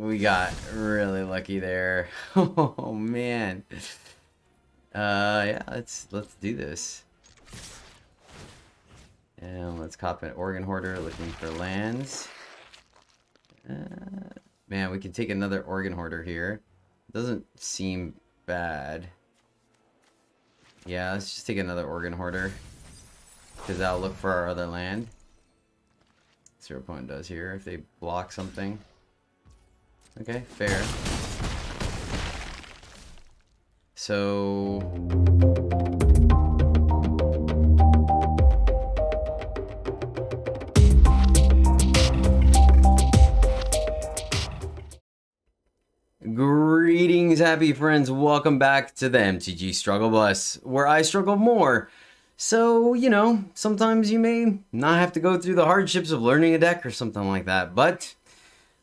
we got really lucky there. Oh man. Yeah, let's do this. And let's cop an organ hoarder looking for lands. Man, we can take another organ hoarder here. Doesn't seem bad. Yeah, let's just take another organ hoarder, because that'll look for our other land. Let's see what our opponent does here. If they block something. Okay, fair. So greetings, happy friends. Welcome back to the MTG Struggle Bus, where I struggle more. So, you know, sometimes you may not have to go through the hardships of learning a deck or something like that, but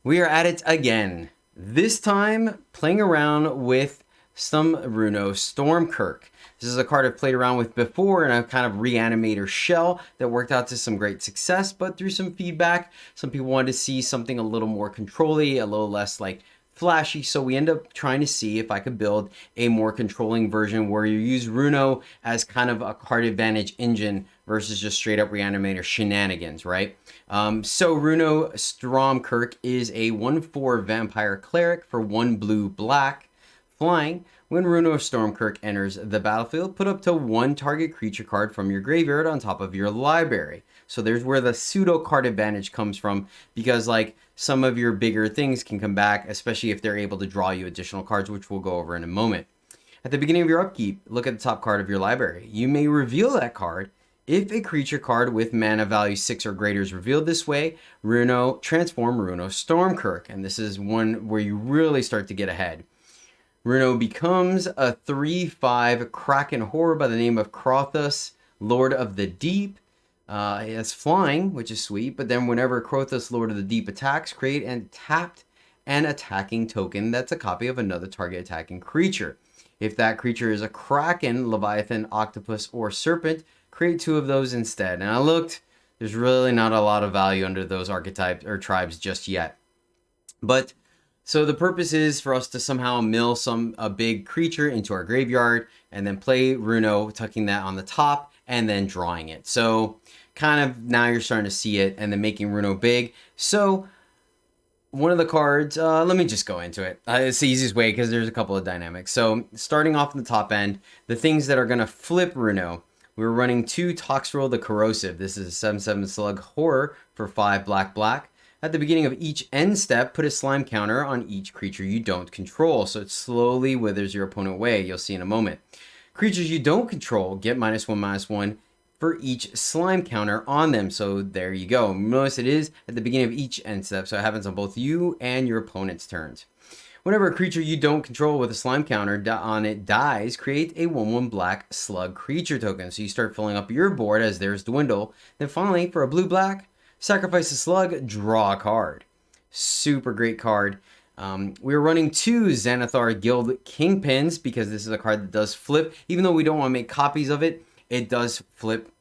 we are at it again. This time, playing around with some Runo Stromkirk. This is a card I've played around with before in a kind of reanimator shell that worked out to some great success, but through some feedback, some people wanted to see something a little more controlly, a little less like flashy, so we end up trying to see if I could build a more controlling version where you use Runo as kind of a card advantage engine versus just straight up reanimator shenanigans, right? So Runo Stromkirk is a 1/4 vampire cleric for 1 blue-black flying. When Runo Stromkirk enters the battlefield, put up to 1 target creature card from your graveyard on top of your library. So there's where the pseudo card advantage comes from, because like some of your bigger things can come back, especially if they're able to draw you additional cards, which we'll go over in a moment. At the beginning of your upkeep, look at the top card of your library. You may reveal that card. If a creature card with mana value 6 or greater is revealed this way, transform Runo Stromkirk. And this is one where you really start to get ahead. Runo becomes a 3/5 Kraken horror by the name of Krothos, Lord of the Deep. He has flying, which is sweet, but then whenever Krothos, Lord of the Deep attacks, create and tapped an attacking token that's a copy of another target attacking creature. If that creature is a Kraken, Leviathan, Octopus, or Serpent, create 2 of those instead. And I looked, there's really not a lot of value under those archetypes or tribes just yet. But so the purpose is for us to somehow mill a big creature into our graveyard and then play Runo, tucking that on the top and then drawing it. So kind of now you're starting to see it and then making Runo big. So one of the cards, let me just go into it. It's the easiest way because there's a couple of dynamics. So starting off in the top end, the things that are going to flip Runo. We're running 2 Toxrill the Corrosive. This is a 7/7 slug horror for 5 black. At the beginning of each end step, put a slime counter on each creature you don't control, so it slowly withers your opponent away. You'll see in a moment. Creatures you don't control get -1/-1 for each slime counter on them. So there you go. Notice it is at the beginning of each end step, so it happens on both you and your opponent's turns. Whenever a creature you don't control with a slime counter on it dies, create a 1/1 black slug creature token. So you start filling up your board as theirs dwindle. Then finally, for a blue-black, sacrifice a slug, draw a card. Super great card. We're running 2 Xanathar Guild Kingpins because this is a card that does flip. Even though we don't want to make copies of it, it does flip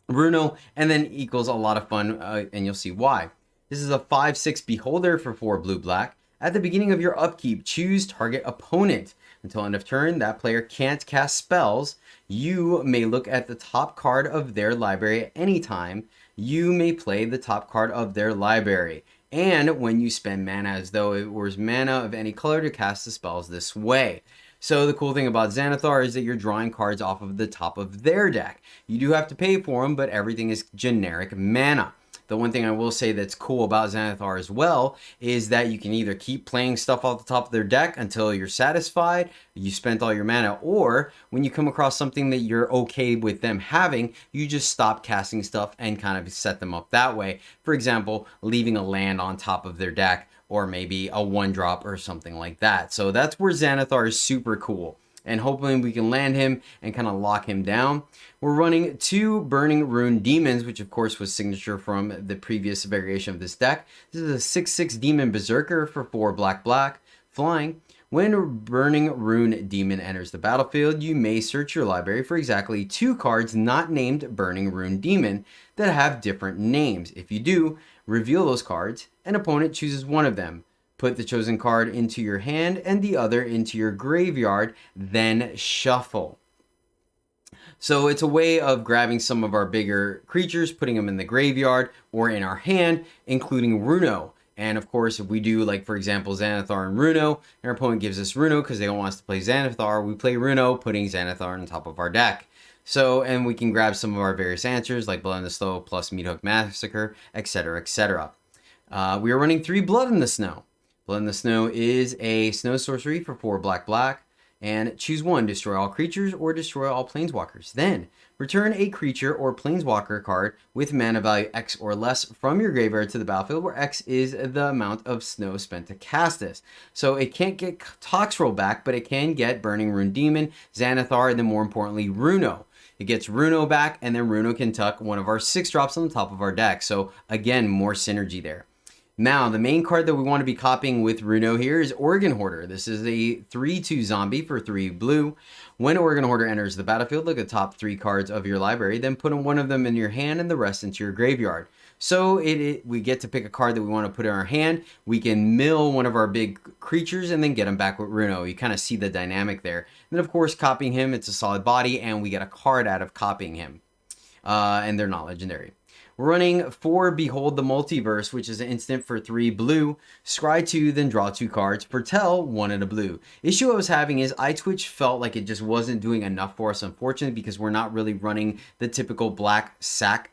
Runo and then equals a lot of fun, and you'll see why. This is a 5/6 Beholder for 4 blue-black. At the beginning of your upkeep, choose target opponent. Until end of turn, that player can't cast spells. You may look at the top card of their library at any time. You may play the top card of their library. And when you spend mana as though it was mana of any color to cast the spells this way. So the cool thing about Xanathar is that you're drawing cards off of the top of their deck. You do have to pay for them, but everything is generic mana. The one thing I will say that's cool about Xanathar as well is that you can either keep playing stuff off the top of their deck until you're satisfied, you spent all your mana, or when you come across something that you're okay with them having, you just stop casting stuff and kind of set them up that way. For example, leaving a land on top of their deck, or maybe a 1-drop or something like that. So that's where Xanathar is super cool. And hopefully we can land him and kind of lock him down. We're running 2 Burning Rune Demons, which of course was signature from the previous variation of this deck. This is a 6/6 Demon Berserker for 4 black, flying. When Burning Rune Demon enters the battlefield, you may search your library for exactly 2 cards not named Burning Rune Demon that have different names. If you do, reveal those cards. An opponent chooses one of them. Put the chosen card into your hand and the other into your graveyard, then shuffle. So it's a way of grabbing some of our bigger creatures, putting them in the graveyard or in our hand, including Runo. And of course, if we do, like, for example, Xanathar and Runo, and our opponent gives us Runo because they don't want us to play Xanathar, we play Runo, putting Xanathar on top of our deck. So, and we can grab some of our various answers, like Blood in the Snow plus Meathook Massacre, etc., etc. We are running 3 Blood in the Snow. Blood in the Snow is a snow sorcery for 4 black, and choose one, destroy all creatures or destroy all planeswalkers. Then, return a creature or planeswalker card with mana value X or less from your graveyard to the battlefield, where X is the amount of snow spent to cast this. So it can't get Toxrill back, but it can get Burning Rune Demon, Xanathar, and then more importantly, Runo. It gets Runo back, and then Runo can tuck one of our 6-drops on the top of our deck. So again, more synergy there. Now, the main card that we want to be copying with Runo here is Organ Hoarder. This is a 3/2 zombie for 3 blue. When Organ Hoarder enters the battlefield, look at the top 3 cards of your library, then put one of them in your hand and the rest into your graveyard. So we get to pick a card that we want to put in our hand. We can mill one of our big creatures and then get them back with Runo. You kind of see the dynamic there. And then, of course, copying him, it's a solid body, and we get a card out of copying him. And they're not legendary. We're running 4 Behold the Multiverse, which is an instant for 3 blue. Scry 2, then draw 2 cards. Foretell 1 and a blue. Issue I was having is iTwitch felt like it just wasn't doing enough for us, unfortunately, because we're not really running the typical black sack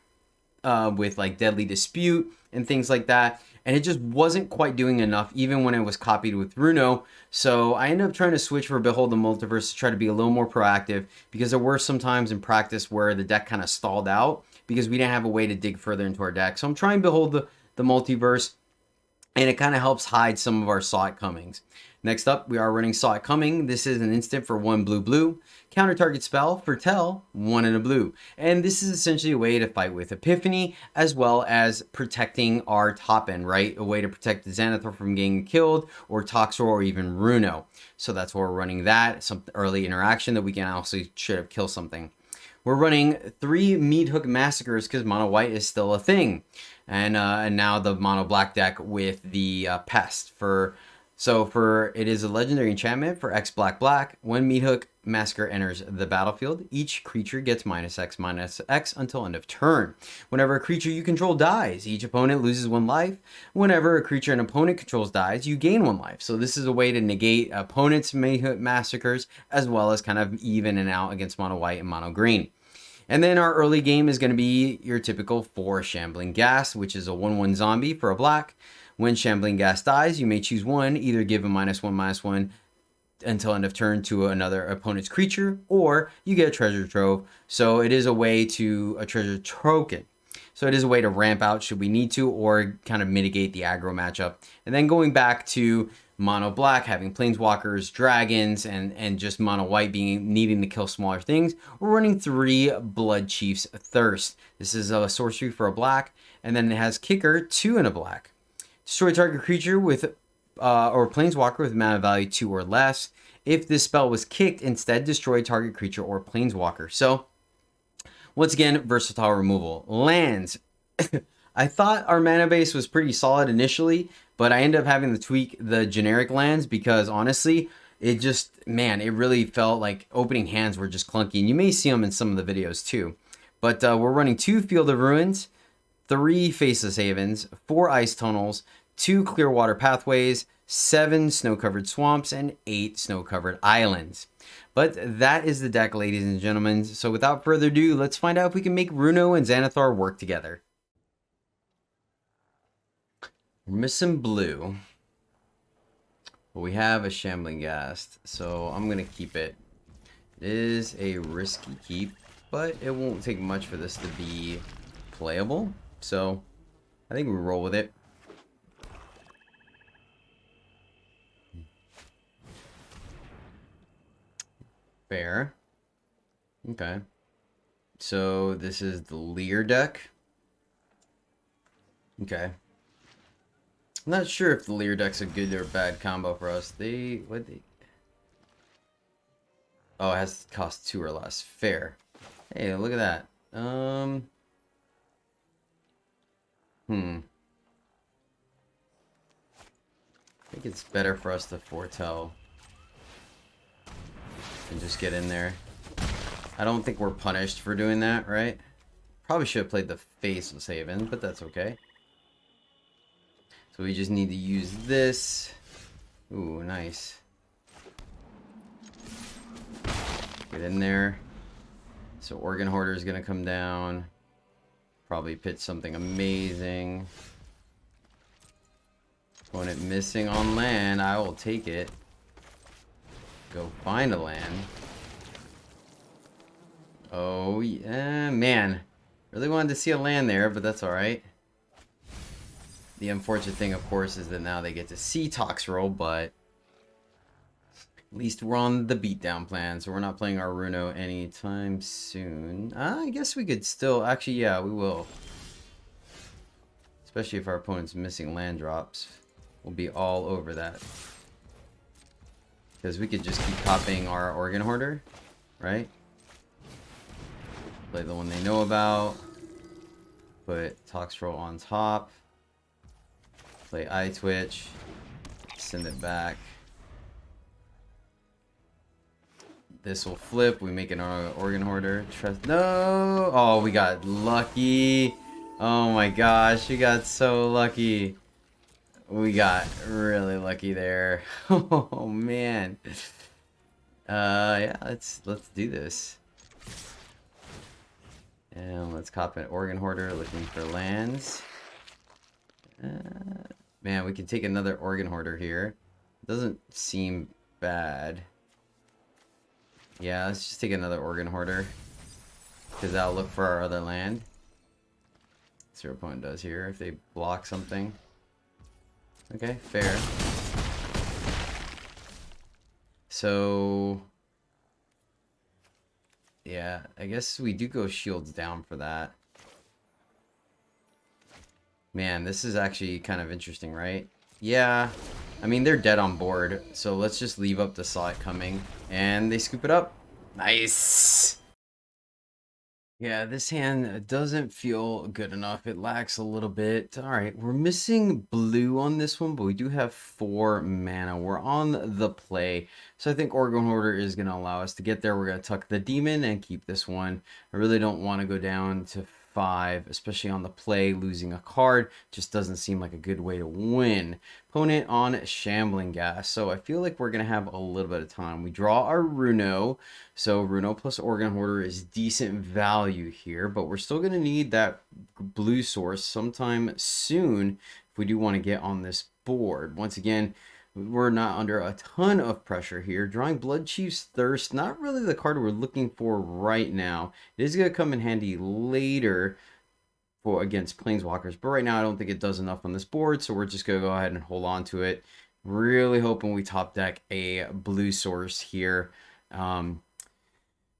with like Deadly Dispute and things like that. And it just wasn't quite doing enough, even when it was copied with Runo. So I ended up trying to switch for Behold the Multiverse to try to be a little more proactive, because there were some times in practice where the deck kind of stalled out because we didn't have a way to dig further into our deck. So I'm trying Behold the Multiverse, and it kind of helps hide some of our Saw It Comings. Next up, we are running Saw It Coming. This is an instant for 1 blue. Counter target spell, Foretell, 1 and a blue. And this is essentially a way to fight with Epiphany, as well as protecting our top end, right? A way to protect the Xanathar from getting killed, or Toxrill, or even Runo. So that's why we're running that. Some early interaction that we can also should have killed something. We're running 3 Meathook Massacres because mono white is still a thing. And now the mono black deck with the Pest. It is a legendary enchantment for X black. When Meathook Massacre enters the battlefield, each creature gets -X until end of turn. Whenever a creature you control dies, each opponent loses 1 life. Whenever a creature an opponent controls dies, you gain 1 life. So this is a way to negate opponents' Meathook Massacres, as well as kind of even and out against mono white and mono green. And then our early game is going to be your typical 4 Shambling Ghast, which is a 1/1 zombie for a black. When Shambling Ghast dies, you may choose one, either give a -1/-1 until end of turn to another opponent's creature, or you get a treasure trove. So it is a way to a treasure token. So it is a way to ramp out should we need to, or kind of mitigate the aggro matchup. And then going back to mono black, having planeswalkers, dragons, and just mono white needing to kill smaller things, we're running 3 Blood Chief's Thirst. This is a sorcery for a black, and then it has kicker 2 and a black. Destroy target creature with or planeswalker with mana value 2 or less. If this spell was kicked, instead destroy target creature or planeswalker. So once again, versatile removal. Lands. I thought our mana base was pretty solid initially, but I ended up having to tweak the generic lands because honestly, it really felt like opening hands were just clunky. And you may see them in some of the videos too. But we're running 2 Field of Ruins, 3 Faceless Havens, 4 Ice Tunnels, 2 Clearwater Pathways, 7 Snow-Covered Swamps, and 8 Snow-Covered Islands. But that is the deck, ladies and gentlemen. So without further ado, let's find out if we can make Runo and Xanathar work together. We're missing blue. But we have a Shambling Ghast, so I'm going to keep it. It is a risky keep, but it won't take much for this to be playable. So I think we roll with it. Fair. Okay. So this is the Lear deck. Okay. I'm not sure if the Lear deck's a good or bad combo for us. Oh, it has to cost 2 or less. Fair. Hey, look at that. I think think it's better for us to foretell and just get in there. I don't think we're punished for doing that, right? Probably should have played the face of Haven, but that's okay. So we just need to use this. Ooh, nice. Get in there. So Organ Hoarder is going to come down. Probably pitch something amazing. Opponent missing on land. I will take it. Go find a land. Oh, yeah, man. Really wanted to see a land there, but that's alright. The unfortunate thing, of course, is that now they get to see Toxrill, but at least we're on the beatdown plan, so we're not playing our Runo anytime soon. I guess we could still... Actually, yeah, we will. Especially if our opponent's missing land drops. We'll be all over that. Because we could just keep copying our Organ Hoarder, right? Play the one they know about. Put Toxrill on top. Play Eye Twitch. Send it back. This will flip. We make an Organ Hoarder. Trust. No! Oh, we got lucky. Oh my gosh, we got so lucky. We got really lucky there. Oh man. Yeah, let's do this. And let's copy an Organ Hoarder looking for lands. Man, we can take another Organ Hoarder here. Doesn't seem bad. Yeah, let's just take another Organ Hoarder. Because that'll look for our other land. Let's see what our opponent does here. If they block something. Okay, fair. So... yeah, I guess we do go shields down for that. Man, this is actually kind of interesting, right? Yeah, I mean, they're dead on board, so let's just leave up the saw it coming. And they scoop it up. Nice! Yeah, this hand doesn't feel good enough. It lacks a little bit. Alright, we're missing blue on this one, but we do have 4 mana. We're on the play. So I think Organ Hoarder is going to allow us to get there. We're going to tuck the demon and keep this one. I really don't want to go down to 5, especially on the play. Losing a card just doesn't seem like a good way to win. Opponent on Shambling Gas. So I feel like we're going to have a little bit of time. We draw our Runo. So Runo plus Organ Hoarder is decent value here, but we're still going to need that blue source sometime soon if we do want to get on this board. Once again, we're not under a ton of pressure here. Drawing Bloodchief's Thirst, not really the card we're looking for right now. It is going to come in handy later for against Planeswalkers, but right now I don't think it does enough on this board, so we're just going to go ahead and hold on to it. Really hoping we top deck a blue source here.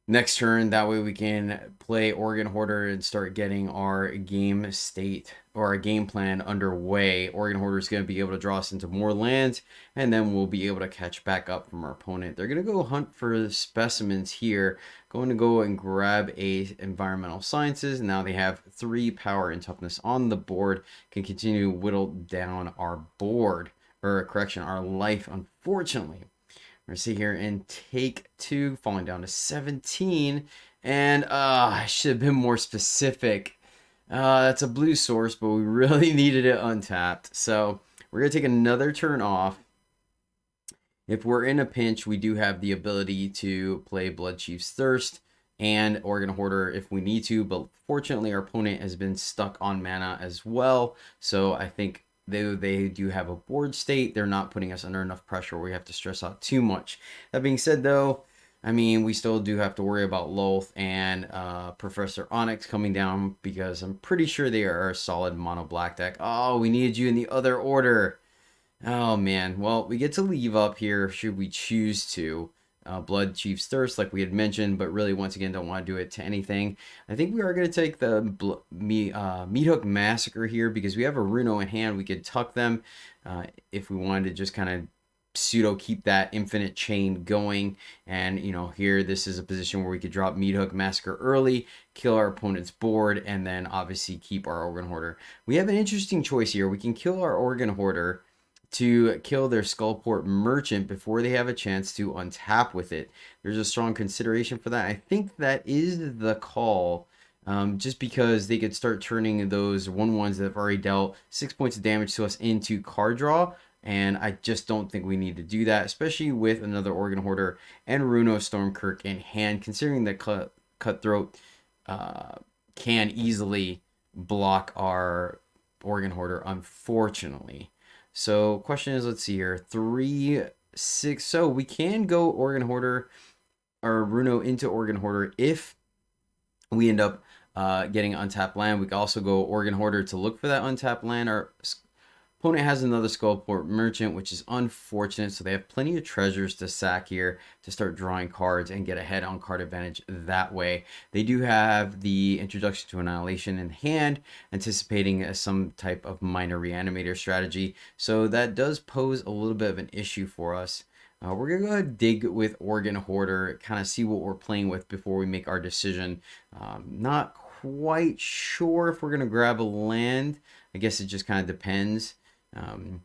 Next turn, that way we can play Organ Hoarder and start getting our game state or our game plan underway. Organ Hoarder is going to be able to draw us into more lands, and then we'll be able to catch back up from our opponent. They're going to go hunt for specimens here. Going to go and grab a Environmental Sciences. Now they have 3 power and toughness on the board. Can continue to whittle down our board, or correction, our life, unfortunately. We're going to sit here and take 2, falling down to 17. And I should have been more specific. That's a blue source, but we really needed it untapped. So we're going to take another turn off. If we're in a pinch, we do have the ability to play Bloodchief's Thirst and Organ Hoarder if we need to. But fortunately, our opponent has been stuck on mana as well. So I think they do have a board state. They're not putting us under enough pressure where we have to stress out too much. That being said, though, I mean, we still do have to worry about Lolth and Professor Onyx coming down because I'm pretty sure they are a solid mono black deck. Oh, we needed you in the other order. Oh, man. Well, we get to leave up here should we choose to. Bloodchief's Thirst, like we had mentioned, but really, once again, don't want to do it to anything. I think we are going to take the Meathook Massacre here because we have a Runo in hand. We could tuck them if we wanted to just kind of pseudo keep that infinite chain going. And, you know, here, this is a position where we could drop Meathook Massacre early, kill our opponent's board, and then obviously keep our Organ Hoarder. We have an interesting choice here. We can kill our Organ Hoarder, to kill their Skullport Merchant before they have a chance to untap with it. There's a strong consideration for that. I think that is the call. Just because they could start turning those 1/1s that have already dealt 6 points of damage to us into card draw, and I just don't think we need to do that, especially with another Organ Hoarder and Runo Stormkirk in hand, considering that Cutthroat can easily block our Organ Hoarder, unfortunately. So question is, let's see here, 3, 6. So we can go Organ Hoarder or Runo into Organ Hoarder if we end up getting untapped land. We can also go Organ Hoarder to look for that untapped land. Our opponent has another Skullport Merchant, which is unfortunate. So they have plenty of treasures to sack here to start drawing cards and get ahead on card advantage that way. They do have the Introduction to Annihilation in hand, anticipating some type of minor reanimator strategy. So that does pose a little bit of an issue for us. We're going to go ahead and dig with Organ Hoarder, kind of see what we're playing with before we make our decision. Not quite sure if we're going to grab a land. I guess it just kind of depends. And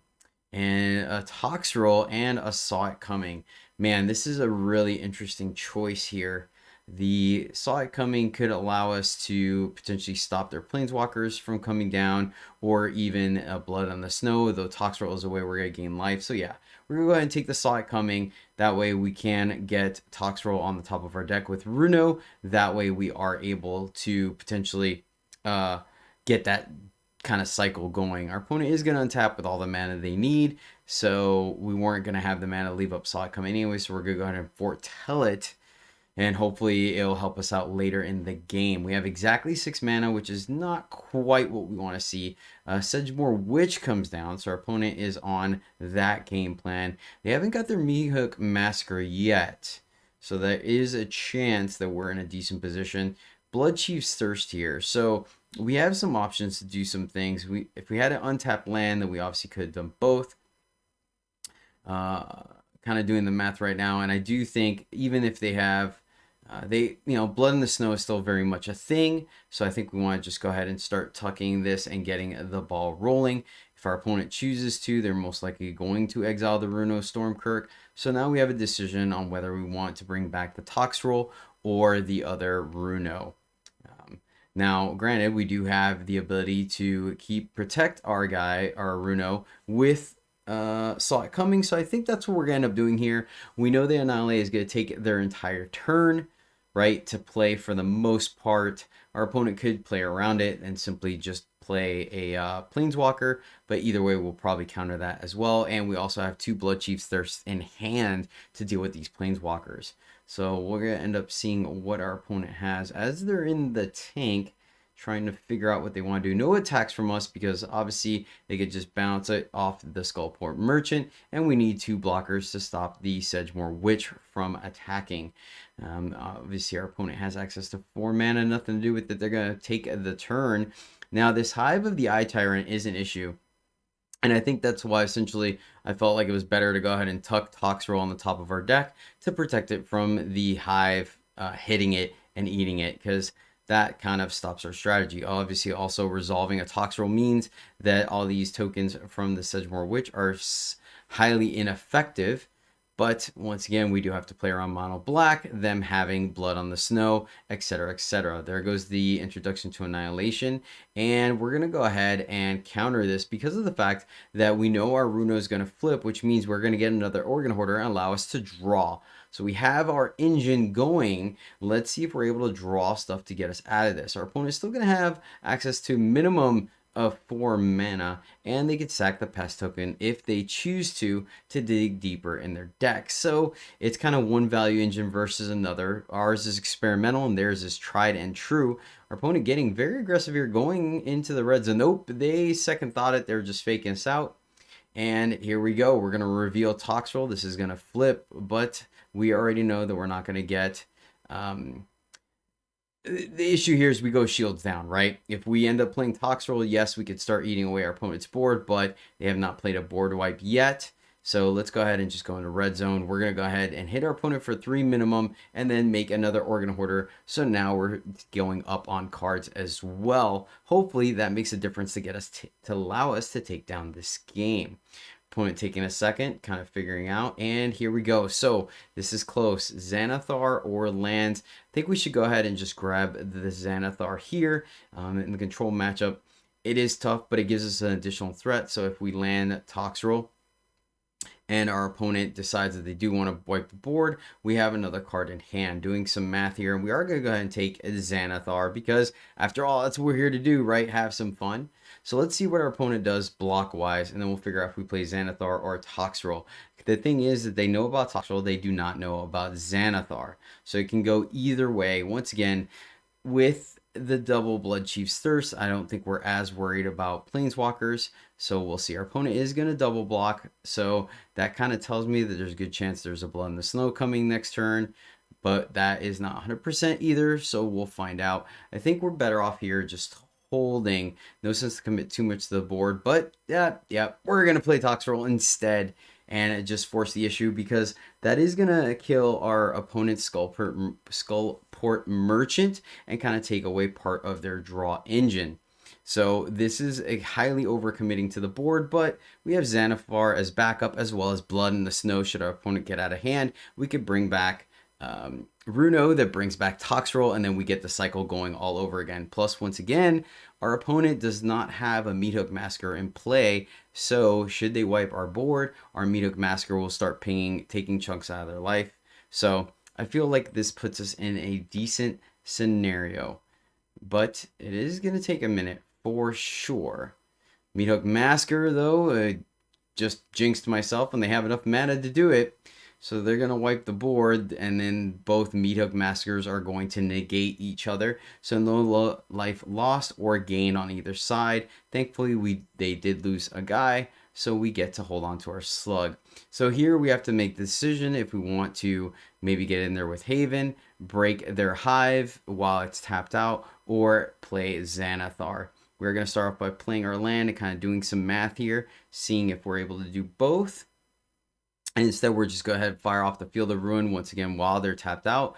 a Toxrill and a Saw It Coming. Man, this is a really interesting choice here. The Saw It Coming could allow us to potentially stop their Planeswalkers from coming down, or even Blood on the Snow, though Toxrill is a way we're going to gain life. So yeah, we're going to go ahead and take the Saw It Coming. That way we can get Toxrill on the top of our deck with Runo. That way we are able to potentially get that kind of cycle going. Our opponent is going to untap with all the mana they need, so we weren't going to have the mana leave up Saw It Coming anyway, so we're going to go ahead and foretell it, and hopefully it'll help us out later in the game. We have exactly 6 mana, which is not quite what we want to see. Sedgemoor Witch comes down, so our opponent is on that game plan. They haven't got their Meathook Massacre yet, so there is a chance that we're in a decent position. Bloodchief's Thirst here, so we have some options to do some things. If we had an untapped land, then we obviously could have done both. Kind of doing the math right now, and I do think even if they have, Blood in the Snow is still very much a thing. So I think we want to just go ahead and start tucking this and getting the ball rolling. If our opponent chooses to, they're most likely going to exile the Runo Stromkirk. So now we have a decision on whether we want to bring back the Toxrill or the other Runo. Now, granted, we do have the ability to protect our Runo with Saw It Coming, so I think that's what we're going to end up doing here. We know the Annihilate is going to take their entire turn, right, to play for the most part. Our opponent could play around it and simply just play a Planeswalker, but either way, we'll probably counter that as well. And we also have 2 Bloodchief's Thirst in hand to deal with these Planeswalkers. So we're going to end up seeing what our opponent has as they're in the tank, trying to figure out what they want to do. No attacks from us because obviously they could just bounce it off the Skullport Merchant, and we need 2 blockers to stop the Sedgemoor Witch from attacking. Obviously our opponent has access to 4 mana, nothing to do with it. They're going to take the turn. Now this Hive of the Eye Tyrant is an issue. And I think that's why essentially I felt like it was better to go ahead and tuck Toxrill on the top of our deck to protect it from the Hive hitting it and eating it, because that kind of stops our strategy. Obviously also resolving a Toxrill means that all these tokens from the Sedgemoor Witch are highly ineffective. But once again, we do have to play around mono black, them having Blood on the Snow, etc., etc. There goes the Introduction to Annihilation. And we're going to go ahead and counter this because of the fact that we know our Runo is going to flip, which means we're going to get another Organ Hoarder and allow us to draw. So we have our engine going. Let's see if we're able to draw stuff to get us out of this. Our opponent is still going to have access to minimum of 4 mana, and they could sack the Pest token if they choose to dig deeper in their deck. So it's kind of one value engine versus another. Ours is experimental and theirs is tried and true. Our opponent getting very aggressive here, going into the red zone. Nope, they second thought it. They're just faking us out. And here we go. We're going to reveal Toxrill. This is going to flip, but we already know that we're not going to get... the issue here is we go shields down, right? If we end up playing Toxrill, yes, we could start eating away our opponent's board, but they have not played a board wipe yet. So let's go ahead and just go into red zone. We're going to go ahead and hit our opponent for 3 minimum and then make another Organ Hoarder. So now we're going up on cards as well. Hopefully that makes a difference to get us to allow us to take down this game. Opponent taking a second, kind of figuring out, and here we go. So this is close. Xanathar or lands. I think we should go ahead and just grab the Xanathar here. In the control matchup, it is tough, but it gives us an additional threat. So if we land Toxrill and our opponent decides that they do want to wipe the board, we have another card in hand. Doing some math here, and we are going to go ahead and take Xanathar because, after all, that's what we're here to do, right? Have some fun. So let's see what our opponent does block-wise, and then we'll figure out if we play Xanathar or Toxrill. The thing is that they know about Toxrill, they do not know about Xanathar. So it can go either way. Once again, with the double Blood Chief's Thirst, I don't think we're as worried about Planeswalkers. So we'll see. Our opponent is going to double block. So that kind of tells me that there's a good chance there's a Blood in the Snow coming next turn. But that is not 100% either. So we'll find out. I think we're better off here just holding. No sense to commit too much to the board. But yeah, we're going to play Toxrill instead. And just force the issue because that is going to kill our opponent's Skullport Merchant and kind of take away part of their draw engine. So this is a highly overcommitting to the board, but we have Xanathar as backup as well as Blood in the Snow should our opponent get out of hand. We could bring back Runo that brings back Toxrill, and then we get the cycle going all over again. Plus, once again, our opponent does not have a Meathook Massacre in play, so should they wipe our board, our Meathook Massacre will start taking chunks out of their life. So I feel like this puts us in a decent scenario, but it is going to take a minute for sure. Meathook Massacre, though, just jinxed myself, and they have enough mana to do it. So they're going to wipe the board, and then both Meathook Massacres are going to negate each other. So no life lost or gain on either side. Thankfully, they did lose a guy, so we get to hold on to our slug. So here we have to make the decision if we want to maybe get in there with Haven, break their hive while it's tapped out, or play Xanathar. We're going to start off by playing our land and kind of doing some math here, seeing if we're able to do both. And instead, we're just go ahead and fire off the Field of Ruin once again while they're tapped out.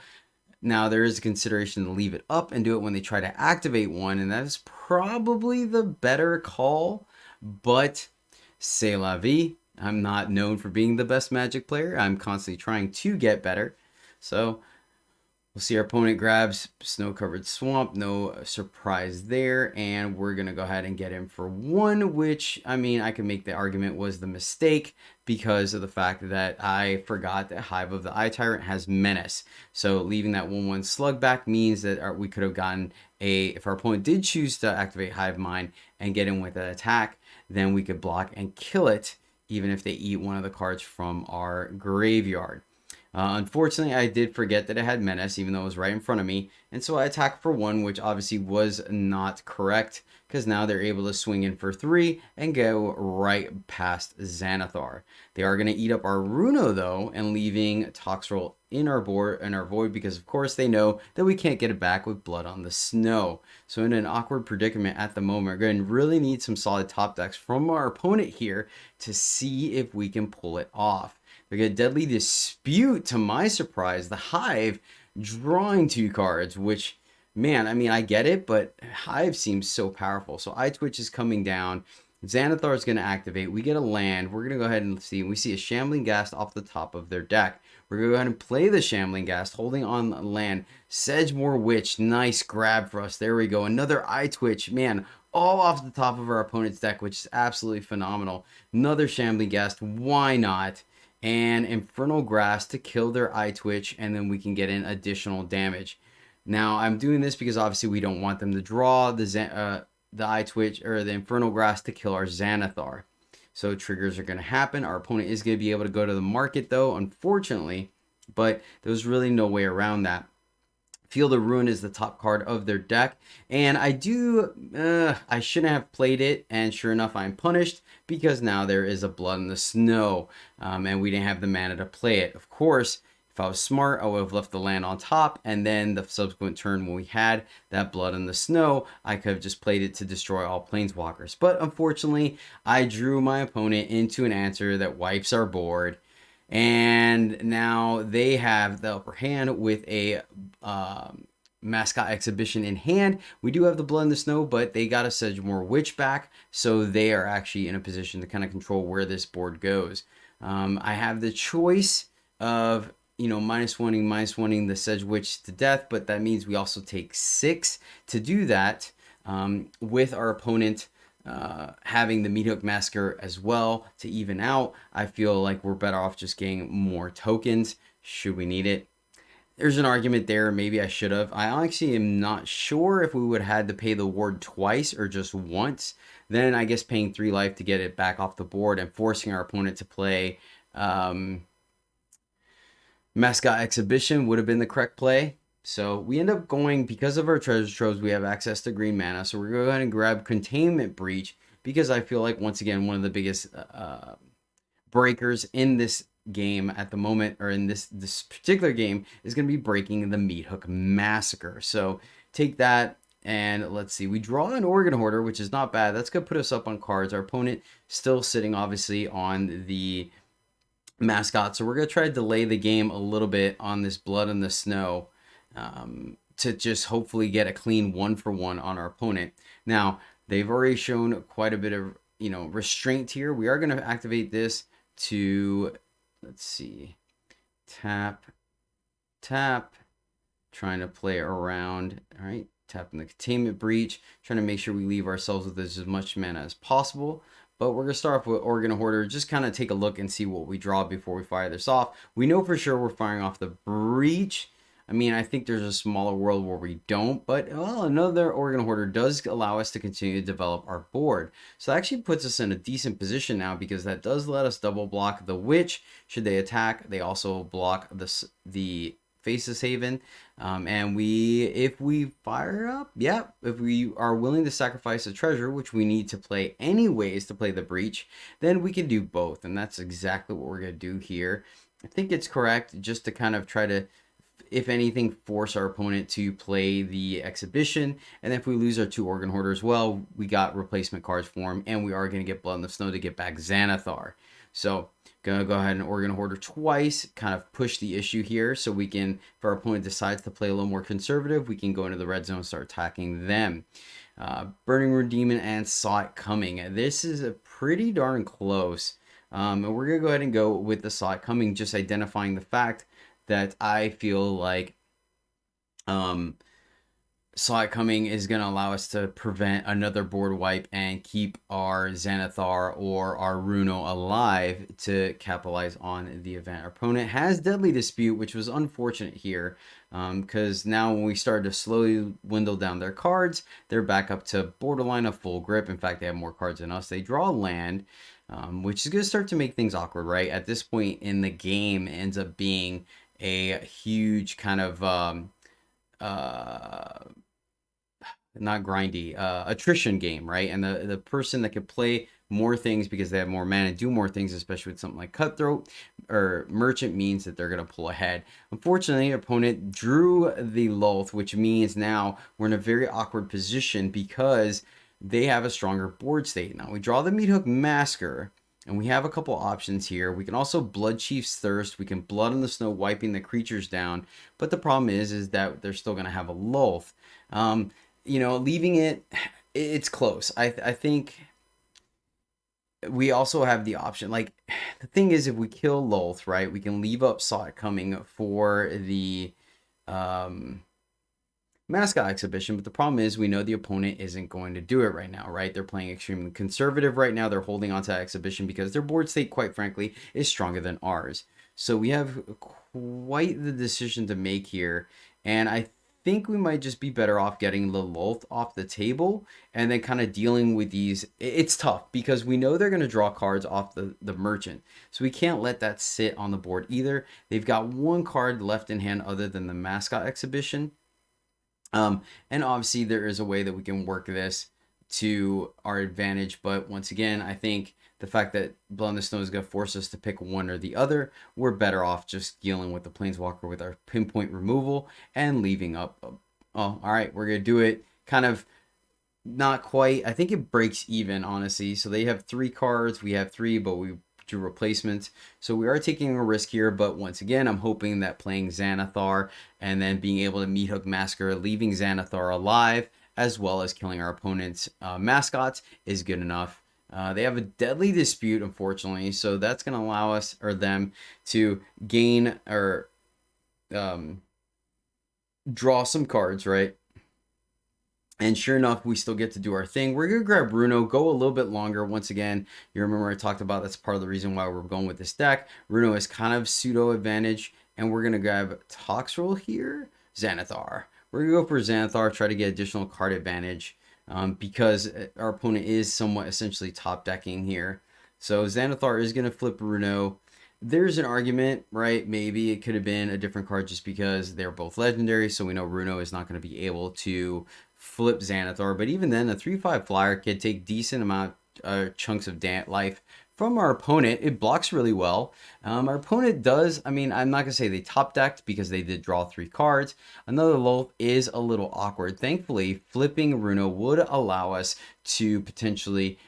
Now, there is a consideration to leave it up and do it when they try to activate one, and that is probably the better call. But c'est la vie. I'm not known for being the best Magic player. I'm constantly trying to get better. So we'll see our opponent grabs Snow-Covered Swamp. No surprise there. And we're going to go ahead and get him for 1, which, I mean, I can make the argument was the mistake because of the fact that I forgot that Hive of the Eye Tyrant has Menace. So leaving that 1/1 slug back means that we could have gotten if our opponent did choose to activate Hive Mind and get in with an attack, then we could block and kill it, even if they eat one of the cards from our graveyard. Unfortunately, I did forget that it had Menace, even though it was right in front of me. And so I attacked for 1, which obviously was not correct, because now they're able to swing in for 3 and go right past Xanathar. They are going to eat up our Runo, though, and leaving Toxrill in our void, because of course they know that we can't get it back with Blood on the Snow. So in an awkward predicament at the moment, we're going to really need some solid top decks from our opponent here to see if we can pull it off. They get Deadly Dispute, to my surprise. The Hive drawing 2 cards, which, man, I mean, I get it, but Hive seems so powerful. So Eye Twitch is coming down. Xanathar is going to activate. We get a land. We're going to go ahead and see. We see a Shambling Ghast off the top of their deck. We're going to go ahead and play the Shambling Ghast, holding on land. Sedgemoor Witch, nice grab for us. There we go. Another Eye Twitch, man, all off the top of our opponent's deck, which is absolutely phenomenal. Another Shambling Ghast, why not? And Infernal Grass to kill their Eye Twitch, and then we can get in additional damage. Now, I'm doing this because obviously we don't want them to draw the Eye Twitch or the Infernal Grass to kill our Xanathar. So triggers are going to happen. Our opponent is going to be able to go to the market, though, unfortunately, but there's really no way around that. Field of Ruin is the top card of their deck, and I shouldn't have played it, and sure enough, I'm punished because now there is a Blood in the Snow, and we didn't have the mana to play it. Of course, if I was smart, I would have left the land on top, and then the subsequent turn when we had that Blood in the Snow, I could have just played it to destroy all Planeswalkers. But unfortunately, I drew my opponent into an answer that wipes our board. And now they have the upper hand with a Mascot Exhibition in hand. We do have the Blood in the Snow, but they got a Sedgemoor Witch back, so they are actually in a position to kind of control where this board goes. I have the choice of, you know, minus oneing the Sedge Witch to death, but that means we also take 6 to do that, with our opponent having the Meathook Massacre as well to even out. I feel like we're better off just getting more tokens should we need it. There's an argument there. Maybe I should have. I actually am not sure if we would have had to pay the ward twice or just once. Then I guess paying 3 life to get it back off the board and forcing our opponent to play Mascot Exhibition would have been the correct play. So we end up going, because of our treasure troves, we have access to green mana. So we're going to go ahead and grab Containment Breach, because I feel like, once again, one of the biggest breakers in this game at the moment, or in this particular game, is going to be breaking the Meathook Massacre. So take that, and let's see. We draw an Organ Hoarder, which is not bad. That's going to put us up on cards. Our opponent still sitting, obviously, on the Mascot. So we're going to try to delay the game a little bit on this Blood in the Snow, to just hopefully get a clean 1-for-1 on our opponent. Now, they've already shown quite a bit of, you know, restraint here. We are going to activate this to, let's see, tap, trying to play around. All right, tapping the Containment Breach, trying to make sure we leave ourselves with as much mana as possible. But we're going to start off with Organ Hoarder, just kind of take a look and see what we draw before we fire this off. We know for sure we're firing off the Breach. I mean, I think there's a smaller world where we don't, but, well, another Organ Hoarder does allow us to continue to develop our board. So that actually puts us in a decent position now, because that does let us double block the Witch. Should they attack, they also block the Faceless Haven. And if we fire up, yeah, if we are willing to sacrifice a treasure, which we need to play anyways to play the Breach, then we can do both. And that's exactly what we're going to do here. I think it's correct just to kind of try to, if anything, force our opponent to play the Exhibition. And if we lose our 2 Organ Hoarders, well, we got replacement cards for him, and we are going to get Blood in the Snow to get back Xanathar. So gonna go ahead and Organ Hoarder twice, kind of push the issue here, so we can, if our opponent decides to play a little more conservative, we can go into the red zone and start attacking them. Burning Rune Demon and Saw It Coming. This is a pretty darn close. And we're gonna go ahead and go with the Saw It Coming, just identifying the fact that I feel like Saw It Coming is going to allow us to prevent another board wipe and keep our Xanathar or our Runo alive to capitalize on the event. Our opponent has Deadly Dispute, which was unfortunate here, because now when we started to slowly dwindle down their cards, they're back up to borderline of full grip. In fact, they have more cards than us. They draw land, which is going to start to make things awkward, right? At this point in the game, it ends up being a huge kind of not grindy, attrition game, right? And the person that could play more things because they have more mana, do more things, especially with something like Cutthroat or Merchant, means that they're going to pull ahead. Unfortunately, our opponent drew the Lolth, which means now we're in a very awkward position because they have a stronger board state. Now we draw the Meathook Massacre, and we have a couple options here. We can also Blood Chief's Thirst. We can Blood in the Snow, wiping the creatures down. But the problem is that they're still going to have a Lolth. You know, leaving it's close. I think we also have the option. Like, the thing is, if we kill Lolth, right, we can leave up Saw It Coming for the Mascot Exhibition. But the problem is, we know the opponent isn't going to do it right now, right? They're playing extremely conservative right now. They're holding on to Exhibition because their board state, quite frankly, is stronger than ours. So we have quite the decision to make here. And I think we might just be better off getting the Lolth off the table and then kind of dealing with these. It's tough because we know they're going to draw cards off the Merchant. So we can't let that sit on the board either. They've got 1 card left in hand other than the Mascot Exhibition. And obviously there is a way that we can work this to our advantage. But once again, I think the fact that Blood in the Snow is going to force us to pick one or the other, we're better off just dealing with the Planeswalker with our pinpoint removal and leaving up. Oh, all right, we're going to do it. Kind of not quite. I think it breaks even, honestly. So they have 3 cards. We have 3, but we to replacements. So we are taking a risk here, but once again, I'm hoping that playing Xanathar and then being able to meat hook Massacre, leaving Xanathar alive, as well as killing our opponent's mascots is good enough. They have a deadly dispute, unfortunately, so that's going to allow us or them to gain or draw some cards, right? And sure enough, we still get to do our thing. We're going to grab Runo, go a little bit longer. Once again, you remember I talked about that's part of the reason why we're going with this deck. Runo is kind of pseudo advantage, and we're going to grab Toxrill here, Xanathar. We're going to go for Xanathar, try to get additional card advantage because our opponent is somewhat essentially top decking here. So Xanathar is going to flip Runo. There's an argument, right? Maybe it could have been a different card just because they're both legendary, so we know Runo is not going to be able to flip Xanathar. But even then, a 3/5 flyer can take decent amount chunks of life from our opponent. It blocks really well. Our opponent does, I mean, I'm not going to say they top decked because they did draw 3 cards. Another Loth is a little awkward. Thankfully, flipping Runo would allow us to potentially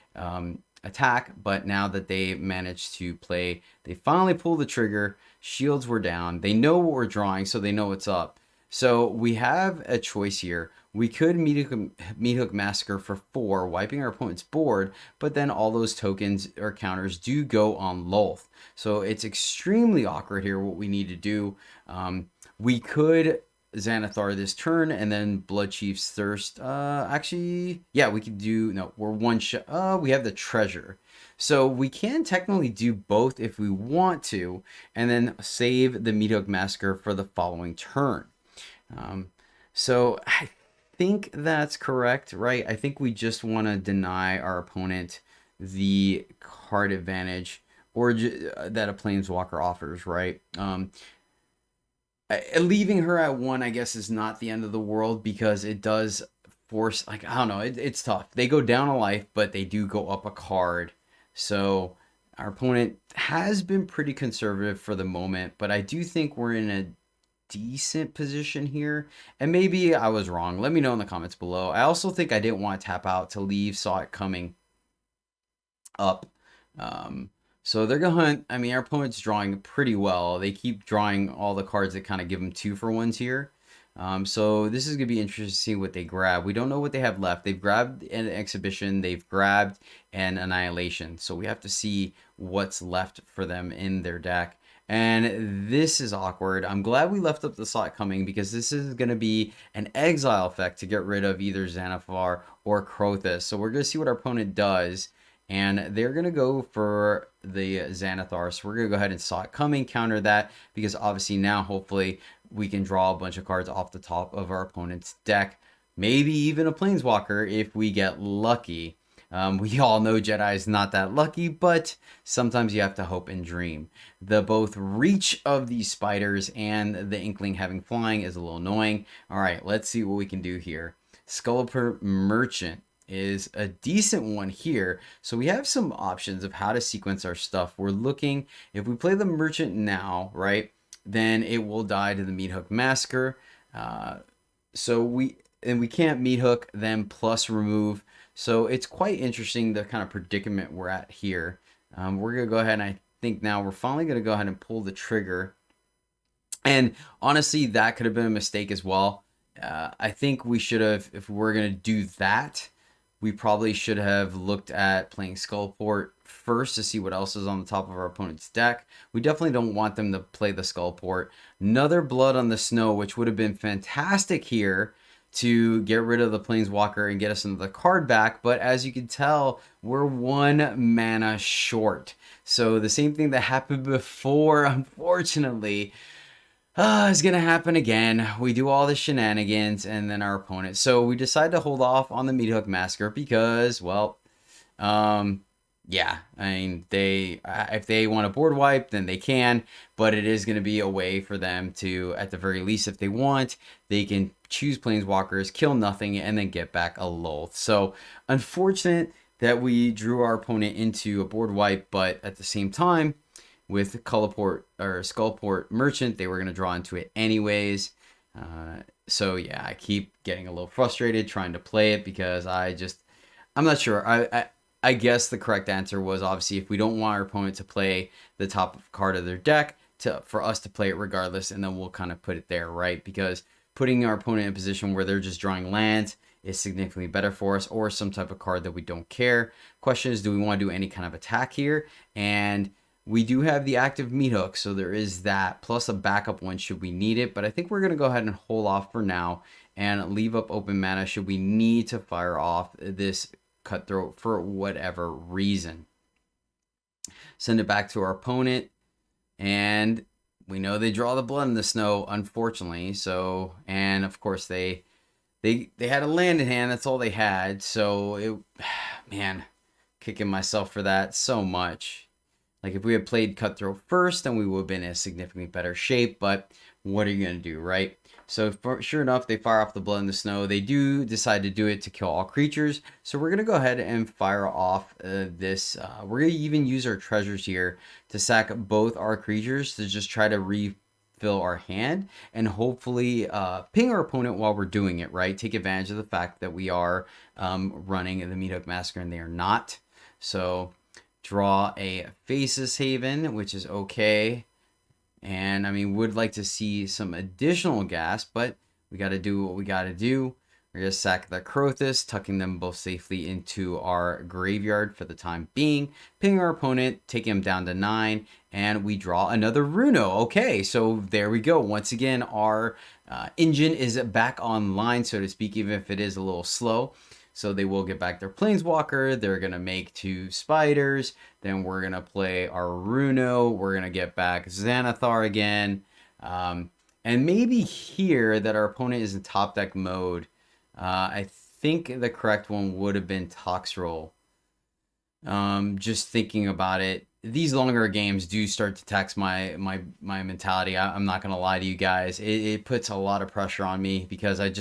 attack, but now that they managed to play, they finally pulled the trigger. Shields were down. They know what we're drawing, so they know what's up. So we have a choice here. We could meat hook Massacre for 4, wiping our opponent's board, but then all those tokens or counters do go on Loth. So it's extremely awkward here what we need to do. We could Xanathar this turn and then Blood Chief's Thirst. Actually, yeah, we could do, no, we're one shot. We have the Treasure. So we can technically do both if we want to, and then save the meat hook Massacre for the following turn. So I think that's correct, right? I think we just want to deny our opponent the card advantage or that a Planeswalker offers, right? Leaving her at 1, I guess, is not the end of the world because it does force, like, I don't know, it's tough. They go down a life, but they do go up a card. So our opponent has been pretty conservative for the moment, but I do think we're in a decent position here, and maybe I was wrong. Let me know in the comments below. I also think I didn't want to tap out to leave Saw It Coming up. So they're gonna hunt. I mean, our opponent's drawing pretty well. They keep drawing all the cards that kind of give them 2-for-1s here. So this is gonna be interesting to see what they grab. We don't know what they have left. They've grabbed an Exhibition, they've grabbed an Annihilation, so we have to see what's left for them in their deck. And this is awkward. I'm glad we left up the Saw It Coming because this is going to be an exile effect to get rid of either Xanathar or Crothus. So we're going to see what our opponent does. And they're going to go for the Xanathar. So we're going to go ahead and Saw It Coming, counter that, because obviously now hopefully we can draw a bunch of cards off the top of our opponent's deck. Maybe even a Planeswalker if we get lucky. We all know Jedi is not that lucky, but sometimes you have to hope and dream. The both reach of these spiders and the Inkling having flying is a little annoying. All right, let's see what we can do here. Sculptor Merchant is a decent one here. So we have some options of how to sequence our stuff. We're looking, if we play the Merchant now, right, then it will die to the Meat Hook Massacre. So we can't Meat Hook, then plus remove. So it's quite interesting the kind of predicament we're at here. We're going to go ahead and I think now we're finally going to go ahead and pull the trigger. And honestly, that could have been a mistake as well. I think we should have, if we're going to do that, we probably should have looked at playing Skullport first to see what else is on the top of our opponent's deck. We definitely don't want them to play the Skullport. Another Blood on the Snow, which would have been fantastic here to get rid of the Planeswalker and get us into the card back, but as you can tell, we're 1 mana short. So the same thing that happened before, unfortunately, is going to happen again. We do all the shenanigans, and then our opponent. So we decide to hold off on the Meat Hook Massacre because, well, yeah, I mean, if they want a board wipe, then they can, but it is going to be a way for them to, at the very least, if they want, they can choose Planeswalkers, kill nothing, and then get back a Loth. So unfortunate that we drew our opponent into a board wipe, but at the same time, with Skullport Merchant, they were going to draw into it anyways. So yeah, I keep getting a little frustrated trying to play it because I'm not sure. I guess the correct answer was obviously if we don't want our opponent to play the top card of their deck, for us to play it regardless, and then we'll kind of put it there, right? Because putting our opponent in a position where they're just drawing lands is significantly better for us, or some type of card that we don't care. Question is, do we want to do any kind of attack here? And we do have the active meat hook, so there is that, plus a backup one should we need it. But I think we're going to go ahead and hold off for now and leave up open mana should we need to fire off this cutthroat for whatever reason. Send it back to our opponent, and we know they draw the blood in the snow, unfortunately. So, and of course they had a land in hand. That's all they had. So it, man, kicking myself for that so much. Like if we had played cutthroat first, then we would have been in a significantly better shape. But what are you gonna do, right? So sure enough, they fire off the blood in the snow. They do decide to do it to kill all creatures. So we're gonna go ahead and fire off this. We're gonna even use our treasures here to sack both our creatures to just try to refill our hand and hopefully ping our opponent while we're doing it, right? Take advantage of the fact that we are running the Meathook Massacre and they are not. So draw a Faceless Haven, which is okay. And I mean, would like to see some additional gas, but we got to do what we got to do. We're going to sack the Crothus, tucking them both safely into our graveyard for the time being. Ping our opponent, taking him down to 9, and we draw another Runo. Okay, so there we go. Once again, our engine is back online, so to speak, even if it is a little slow. So they will get back their Planeswalker. They're going to make 2 spiders. Then we're going to play our Runo. We're going to get back Xanathar again. And maybe here that our opponent is in top deck mode. I think the correct one would have been Toxrill. Just thinking about it, these longer games do start to tax my mentality. I'm not going to lie to you guys. It puts a lot of pressure on me because I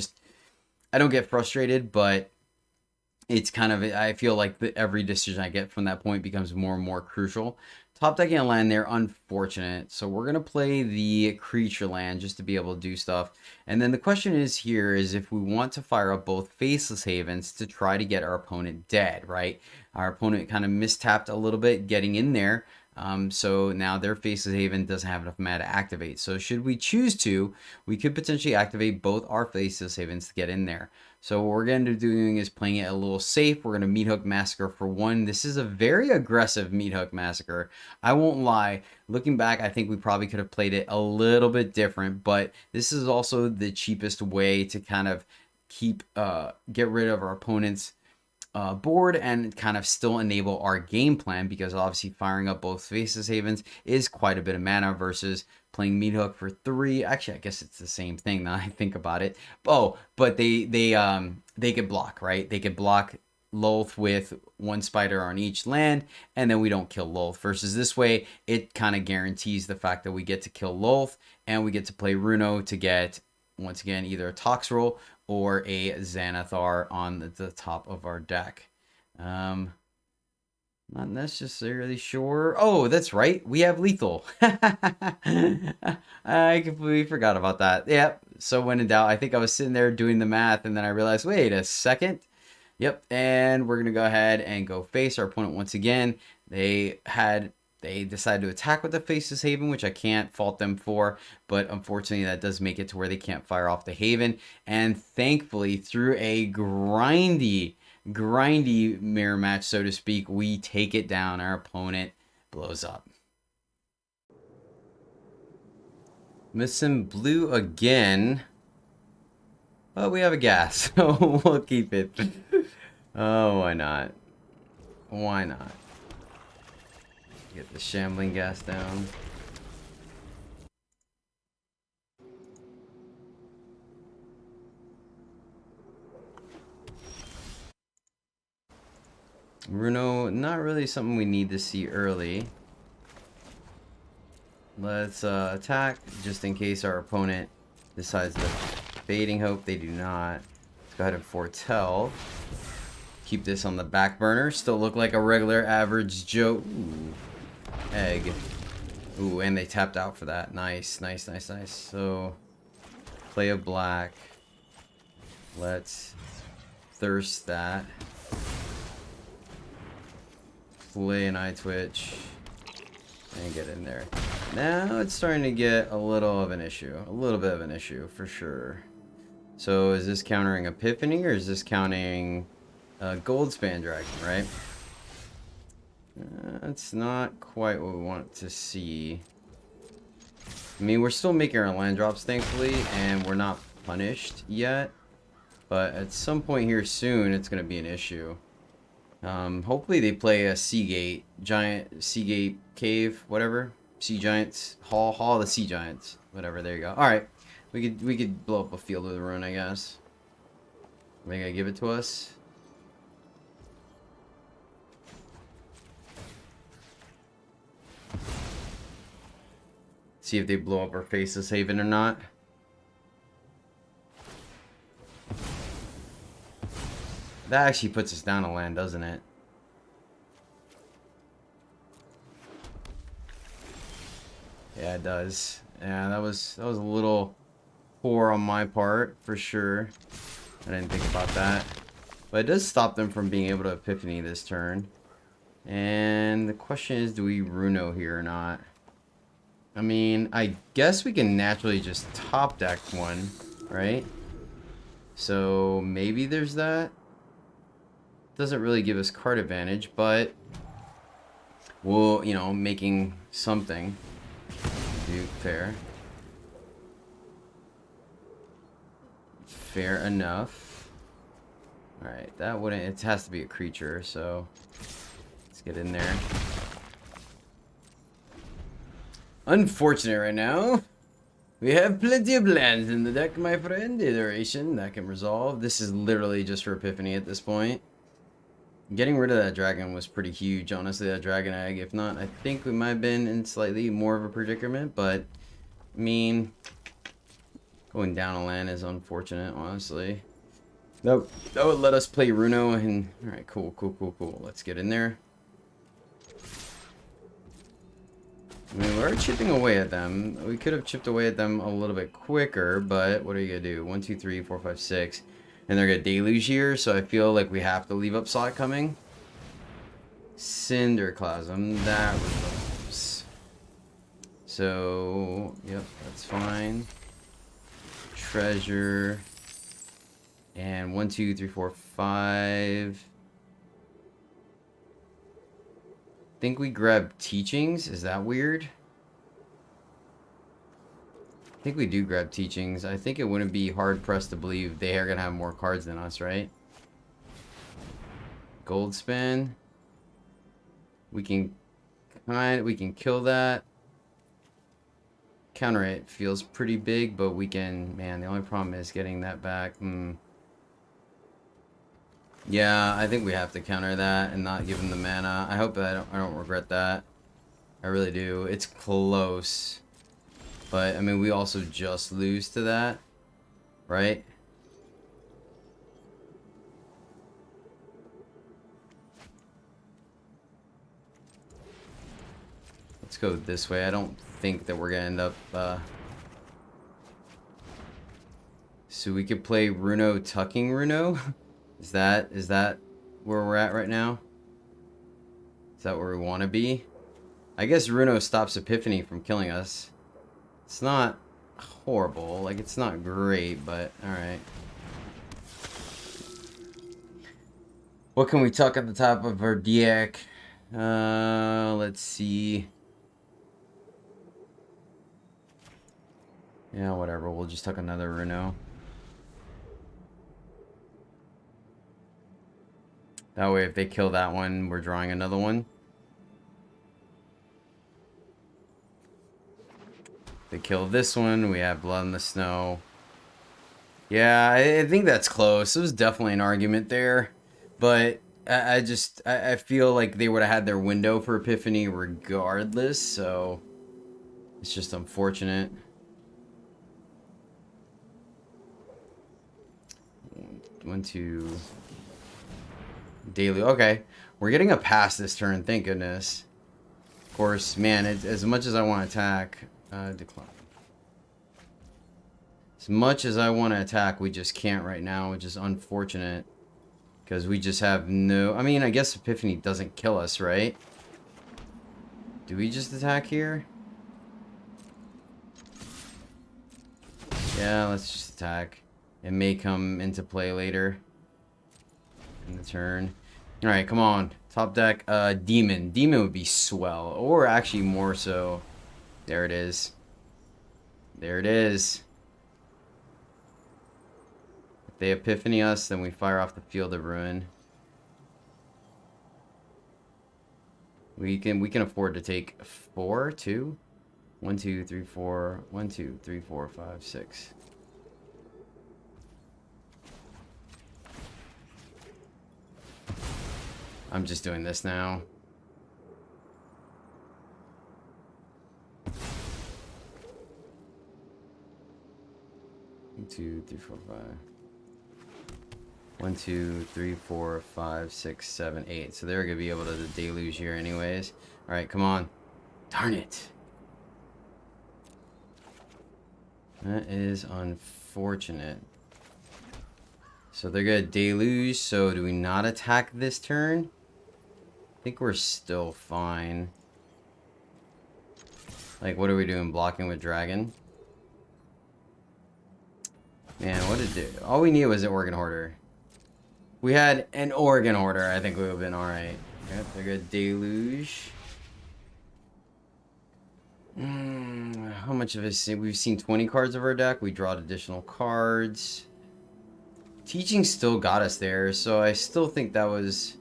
don't get frustrated, but it's kind of, I feel like every decision I get from that point becomes more and more crucial. Top decking a land there, unfortunate. So we're going to play the creature land just to be able to do stuff. And then the question is here is if we want to fire up both Faceless Havens to try to get our opponent dead, right? Our opponent kind of mistapped a little bit getting in there. So now their Faceless Haven doesn't have enough mana to activate. So should we choose to, we could potentially activate both our Faceless Havens to get in there. So what we're going to be doing is playing it a little safe. We're going to Meathook Massacre for 1. This is a very aggressive Meathook Massacre. I won't lie. Looking back, I think we probably could have played it a little bit different, but this is also the cheapest way to kind of get rid of our opponent's board and kind of still enable our game plan, because obviously firing up both Faceless Havens is quite a bit of mana versus playing Meathook for 3. Actually, I guess it's the same thing now I think about it. Oh, but they could block, right? They could block Lolth with 1 spider on each land, and then we don't kill Lolth. Versus this way, it kind of guarantees the fact that we get to kill Lolth, and we get to play Runo to get, once again, either a Toxrill or a Xanathar on the top of our deck. Not necessarily sure. Oh, that's right. We have lethal. I completely forgot about that. Yep. So when in doubt, I think I was sitting there doing the math, and then I realized, wait a second. Yep. And we're going to go ahead and go face our opponent once again. They decided to attack with the Faceless Haven, which I can't fault them for, but unfortunately that does make it to where they can't fire off the Haven. And thankfully, through a grindy mirror match, so to speak, we take it down. Our opponent blows up. Missing blue again. Well, we have a gas, so we'll keep it. Oh, why not? Why not? Get the shambling gas down. Runo, not really something we need to see early. Let's attack, just in case our opponent decides to Fading Hope. They do not. Let's go ahead and Foretell. Keep this on the back burner. Still look like a regular average Joe. Ooh. Egg. Ooh, and they tapped out for that. Nice, nice, nice, nice. So, play a black. Let's thirst that. play an eye twitch and get in there. Now it's starting to get a little of an issue. A little bit of an issue for sure. So is this countering Epiphany or is this counting Goldspan Dragon, right? That's not quite what we want to see. I mean, we're still making our land drops, thankfully, and we're not punished yet. But at some point here soon, it's going to be an issue. Hopefully they play a Seagate, giant Seagate cave, whatever. Sea Giants, Hall of the Sea Giants, whatever. There you go. All right, we could blow up a field with a rune, I guess. Are they gonna give it to us? See if they blow up our Faceless Haven or not. That actually puts us down a land, doesn't it? Yeah, it does. Yeah, that was a little poor on my part, for sure. I didn't think about that. But it does stop them from being able to Epiphany this turn. And the question is, do we Runo here or not? I mean, I guess we can naturally just top deck one, right? So maybe there's that. Doesn't really give us card advantage, but we'll, you know, making something. Dude, fair. Fair enough. Alright, that wouldn't, it has to be a creature, so let's get in there. Unfortunate right now. We have plenty of lands in the deck, my friend. Iteration that can resolve. This is literally just for Epiphany at this point. Getting rid of that dragon was pretty huge, honestly, that dragon egg. If not, I think we might have been in slightly more of a predicament, but I mean, going down a land is unfortunate, honestly. That would let us play Runo and alright, cool. Let's get in there. I mean, we're chipping away at them. We could have chipped away at them a little bit quicker, but what are you gonna do? 1, 2, 3, 4, 5, 6. And they're gonna deluge here, so I feel like we have to leave up slot coming. Cinderclasm, that resolves. So, yep, that's fine. Treasure. And 1, 2, 3, 4, 5. Think we grab teachings? Is that weird? I think we do grab teachings. I think it wouldn't be hard pressed to believe they are gonna have more cards than us, right? Goldspan. We can kill that. Counter it feels pretty big, but we can. Man, the only problem is getting that back. Yeah, I think we have to counter that and not give them the mana. I hope that I don't regret that. I really do. It's close. But, I mean, we also just lose to that, right? Let's go this way. I don't think that we're going to end up... So we could play Runo tucking Runo? Is that where we're at right now? Is that where we want to be? I guess Runo stops Epiphany from killing us. It's not horrible, like it's not great, but alright. What can we tuck at the top of our deck? Let's see. Yeah, whatever, we'll just tuck another Runo. That way if they kill that one, we're drawing another one. They kill this one, we have Blood in the Snow. Yeah, I think that's close. It was definitely an argument there. But I feel like they would have had their window for Epiphany regardless, so it's just unfortunate. One, two. Daily. Okay. We're getting a pass this turn, thank goodness. Of course, man, as much as I want to attack... decline. As much as I want to attack, we just can't right now, which is unfortunate. Because we just have no... I mean, I guess Epiphany doesn't kill us, right? Do we just attack here? Yeah, let's just attack. It may come into play later in the turn. Alright, come on. Top deck, Demon. Demon would be swell. Or actually more so. There it is. There it is. If they Epiphany us, then we fire off the Field of Ruin. We can afford to take 4, 2. 1, 2, 3, 4. 1, 2, 3, 4, 5, 6. I'm just doing this now. One, 2, 3, 4, 5. 1, 2, 3, 4, 5, 6, 7, 8. So they're gonna be able to deluge here anyways. Alright, come on. Darn it. That is unfortunate. So they're gonna deluge, so do we not attack this turn? I think we're still fine. Like, what are we doing? Blocking with dragon? Man, what did it do? All we needed was an Organ Hoarder. We had an Organ Hoarder, I think we would have been alright. Yep, they're gonna deluge. How much of it? We've seen 20 cards of our deck. We drawed additional cards. Teaching still got us there, so I still think that was...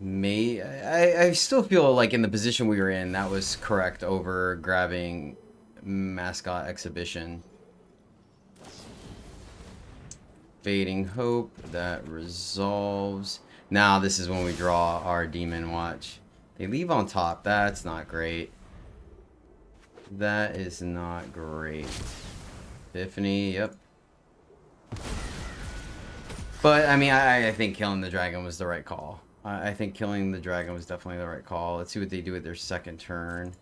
I still feel like in the position we were in, that was correct over grabbing Mascot Exhibition. Fading Hope, that resolves. Now this is when we draw our Demon, watch. They leave on top, that's not great. That is not great. Epiphany, yep. But, I mean, I think killing the dragon was the right call. I think killing the dragon was definitely the right call. Let's see what they do with their second turn.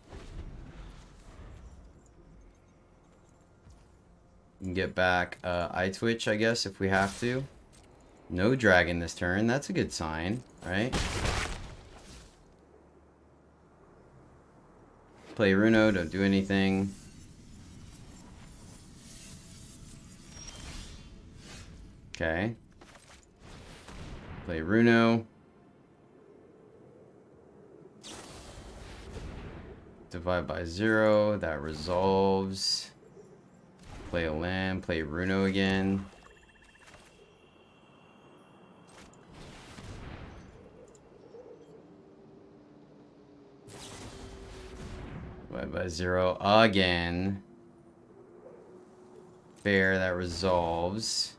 You can get back Eye Twitch, I guess, if we have to. No dragon this turn. That's a good sign, right? Play Runo, don't do anything. Okay. Play Runo. Divide by 0, that resolves. Play a land, play Runo again. Divide by 0 again. Fair, that resolves.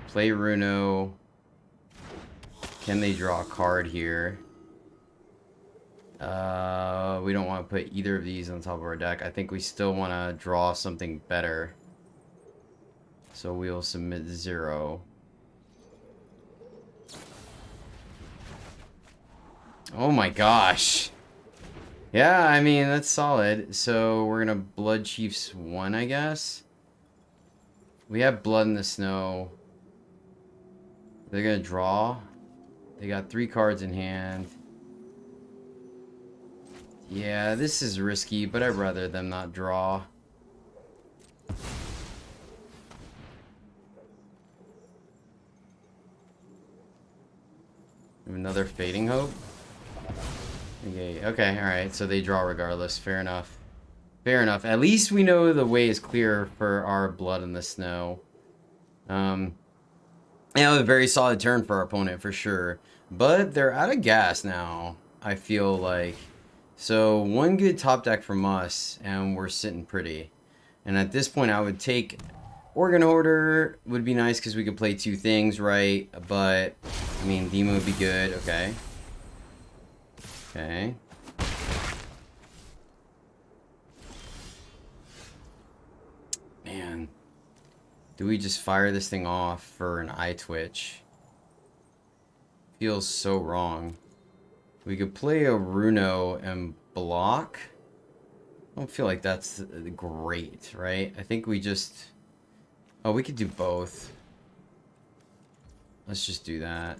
Play Runo. Can they draw a card here? We don't want to put either of these on top of our deck. I think we still want to draw something better. So we'll submit 0. Oh my gosh. Yeah, I mean, that's solid. So we're going to Blood Chiefs 1, I guess. We have Blood in the Snow. They're going to draw. They got 3 cards in hand. Yeah, this is risky, but I'd rather them not draw. Another Fading Hope. Okay, alright, so they draw regardless. Fair enough. Fair enough. At least we know the way is clear for our Blood in the Snow. Yeah, it was a very solid turn for our opponent, for sure. But they're out of gas now, I feel like. So, one good top deck from us, and we're sitting pretty. And at this point, I would take... Organ Hoarder would be nice, because we could play 2 things, right? But, I mean, Demon would be good. Okay. Okay. Man. Do we just fire this thing off for an Eye Twitch? Feels so wrong. We could play a Runo and block. don't feel like that's great, right? I think we just... Oh, we could do both. Let's just do that.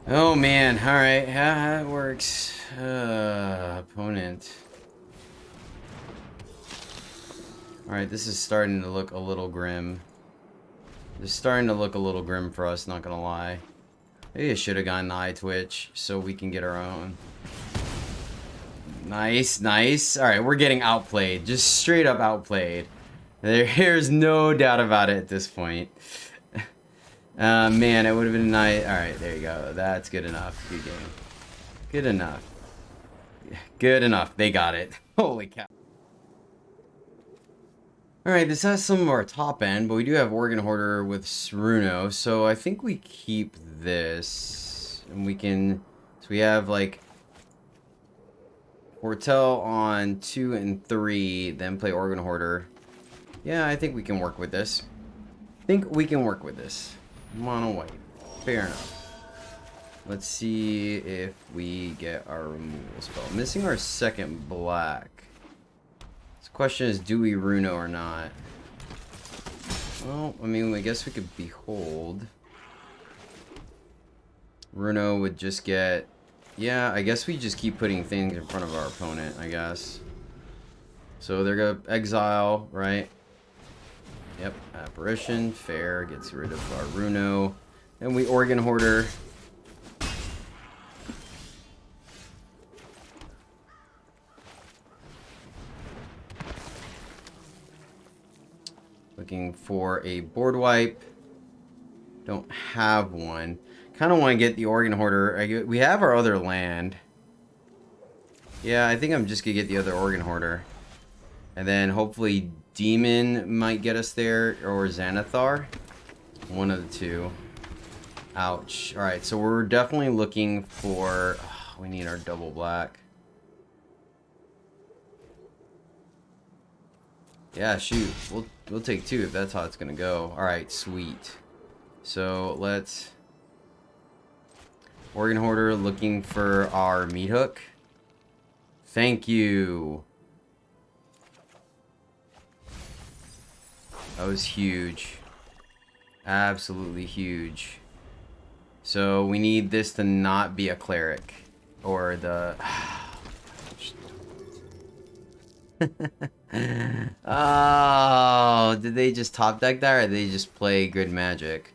Oh man, alright, how it works. Opponent. Alright, this is starting to look a little grim. This is starting to look a little grim for us, not gonna lie. Maybe I should have gotten the eye twitch so we can get our own. Nice, nice. Alright, we're getting outplayed. Just straight up outplayed. There's no doubt about it at this point. Man, it would have been nice. Alright, there you go. That's good enough. Good game. Good enough. Good enough. They got it. Holy cow. Alright, this has some of our top end, but we do have Organ Hoarder with Runo, so I think we keep this. And we can... So we have, like... Hortel on 2 and 3, then play Organ Hoarder. Yeah, I think we can work with this. Mono white. Fair enough. Let's see if we get our removal spell. Missing our second black. The question is, do we Runo or not? Well, I mean, I guess we could Behold. Runo would just get... Yeah, I guess we just keep putting things in front of our opponent, I guess. So they're gonna exile, right? Yep, Apparition, fair, gets rid of our Runo. Then we Organ Hoarder. Looking for a board wipe. Don't have one. Kind of want to get the Organ Hoarder. We have our other land. Yeah, I think I'm just going to get the other Organ Hoarder. And then hopefully Demon might get us there, or Xanathar. One of the two. Ouch. Alright, so we're definitely looking for... we need our double black. Yeah, shoot. We'll take 2 if that's how it's going to go. Alright, sweet. So let's... Organ Hoarder looking for our meat hook. Thank you. That was huge. Absolutely huge. So we need this to not be a cleric. Or the... Oh, did they just top deck that, or did they just play good magic?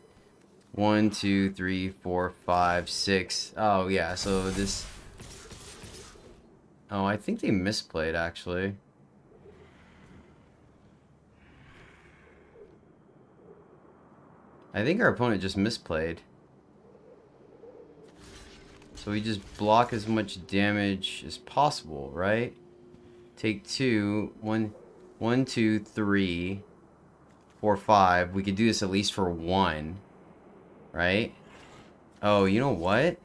1, 2, 3, 4, 5, 6. Oh yeah, so this... Oh, I think they misplayed actually. I think our opponent just misplayed. So we just block as much damage as possible, right? Take 2, 1, 2, 3, 4, 5. We could do this at least for 1, right? Oh, you know what?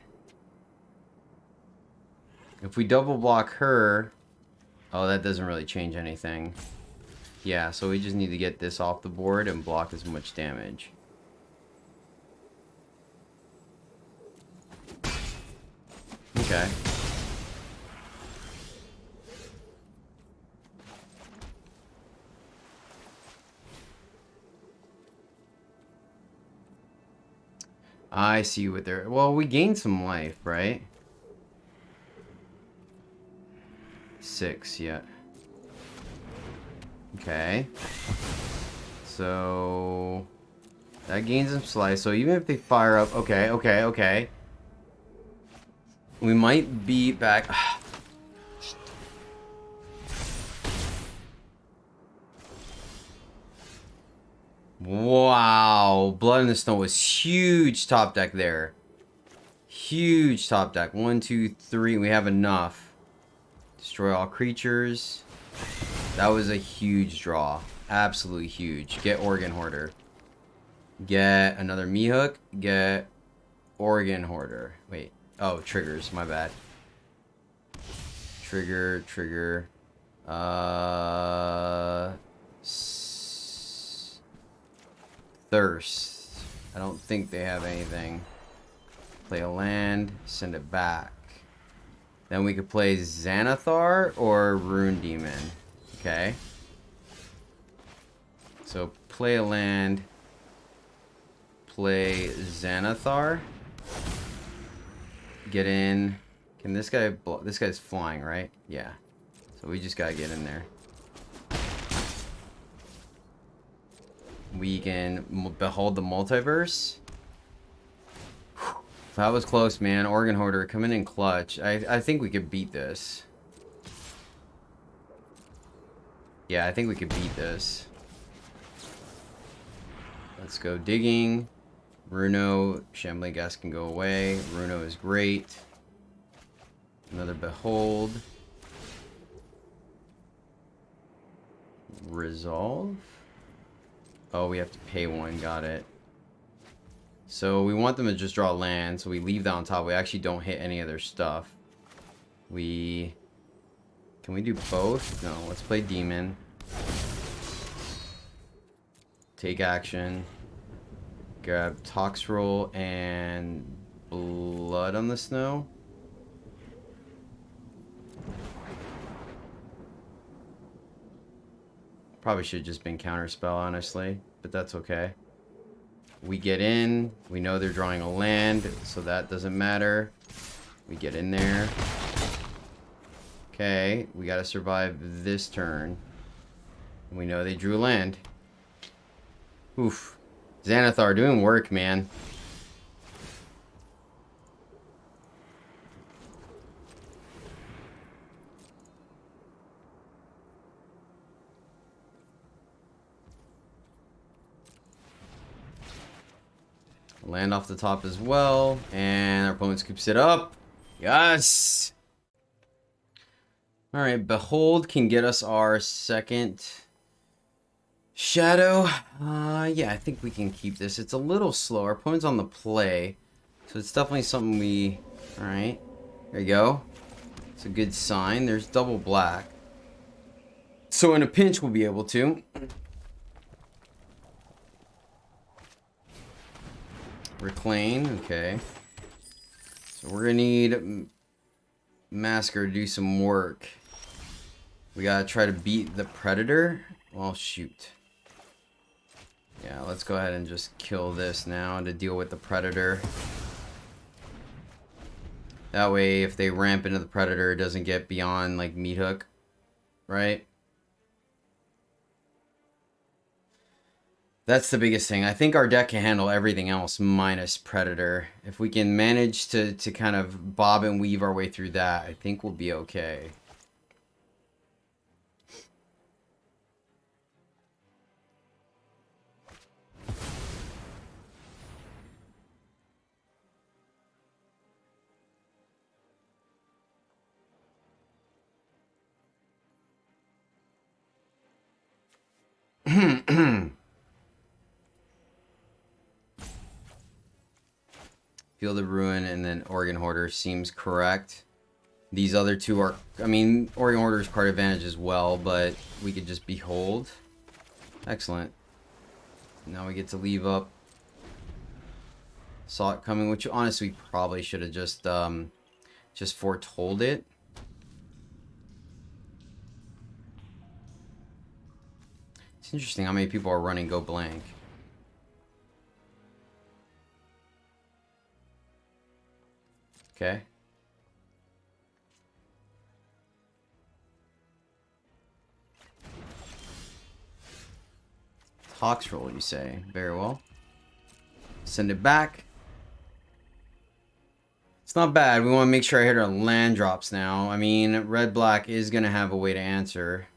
If we double block her, oh, that doesn't really change anything. Yeah, so we just need to get this off the board and block as much damage. Okay. I see what they're... Well, we gained some life, right? 6, yeah. Okay. So... that gains some slice. So even if they fire up... Okay. We might be back... Wow, Blood in the Snow was huge top deck there. Huge top deck. 1, 2, 3. We have enough. Destroy all creatures. That was a huge draw. Absolutely huge. Get Organ Hoarder. Get another me hook. Get Organ Hoarder. Wait. Oh, triggers. My bad. Trigger. Thirst. I don't think they have anything. play a land, send it back. Then we could play Xanathar or Rune Demon. Okay. So play a land, play Xanathar. Get in. Can this guy... This guy's flying, right? Yeah. So we just gotta get in there. We can behold the multiverse. Whew. That was close, man. Organ Hoarder coming in clutch. I think we could beat this. Yeah, I think we could beat this. Let's go digging. Runo, Shambling Gas can go away. Runo is great. Another Behold. Resolve. Oh, we have to pay one. Got it. So we want them to just draw land. So we leave that on top. We actually don't hit any of their stuff. Can we do both? No, let's play Demon. Take action. Grab Toxroll and Blood on the Snow. Probably should have just been Counterspell, honestly, but that's okay. We get in. We know they're drawing a land, so that doesn't matter. We get in there. Okay, we gotta survive this turn. We know they drew land. Oof. Xanathar doing work, man. Land off the top as well. And our opponent scoops it up. Yes! Alright, Behold can get us our second Shadow. Yeah, I think we can keep this. It's a little slow. Our opponent's on the play. So it's definitely something we... Alright. There you go. It's a good sign. There's double black. So in a pinch, we'll be able to. Reclaim, okay. So we're gonna need Masker to do some work. We gotta try to beat the Predator. Well, shoot. Yeah, let's go ahead and just kill this now to deal with the Predator. That way, if they ramp into the Predator, it doesn't get beyond, like, Meat Hook. Right? That's the biggest thing. I think our deck can handle everything else minus Predator. If we can manage to kind of bob and weave our way through that, I think we'll be okay. Field of Ruin and then Organ Hoarder seems correct. These other two are... I mean, Organ Hoarder is card advantage as well, but we could just Behold. Excellent. Now we get to leave up. Saw it coming, which honestly probably should have just foretold it. It's interesting how many people are running Go Blank. Okay. Toxroll, you say? Very well. Send it back. It's not bad. We want to make sure I hit our land drops now. I mean, red-black is going to have a way to answer.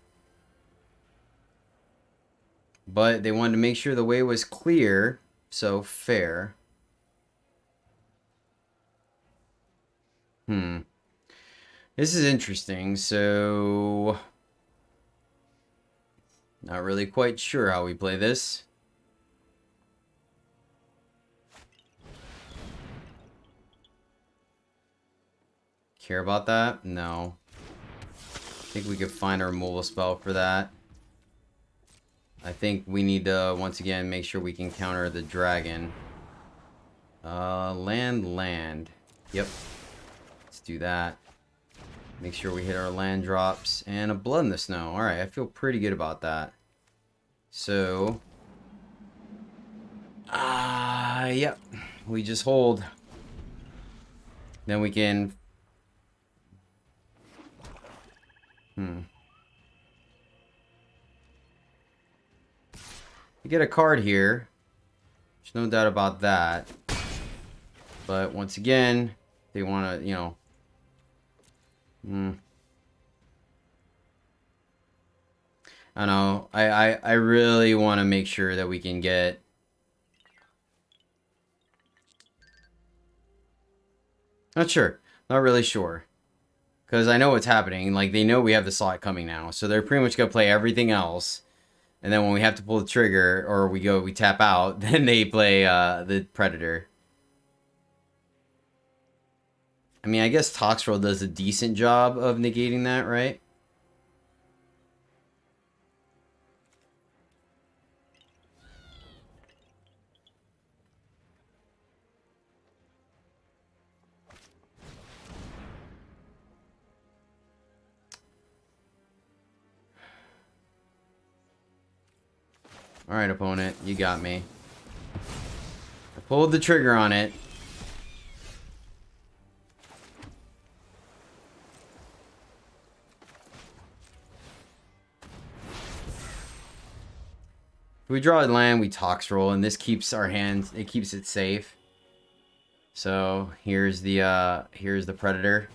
But they wanted to make sure the way was clear, so fair. This is interesting, so... Not really quite sure how we play this. Care about that? No. I think we could find our removal spell for that. I think we need to, once again, make sure we can counter the dragon. Land. Yep. Let's do that. Make sure we hit our land drops. And a blood in the snow. Alright, I feel pretty good about that. So... yep. We just hold. Then we can... You get a card here. There's no doubt about that. But once again, they want to, you know... I know. I really want to make sure that we can get... Not sure. Not really sure. Because I know what's happening. Like, they know we have the slot coming now. So they're pretty much going to play everything else. And then when we have to pull the trigger, or we tap out, then they play the Predator. I mean, I guess Toxroll does a decent job of negating that, right? Alright, opponent, you got me. I pulled the trigger on it. If we draw a land, we Toxroll, and this keeps our hand, it keeps it safe. So, here's the Predator.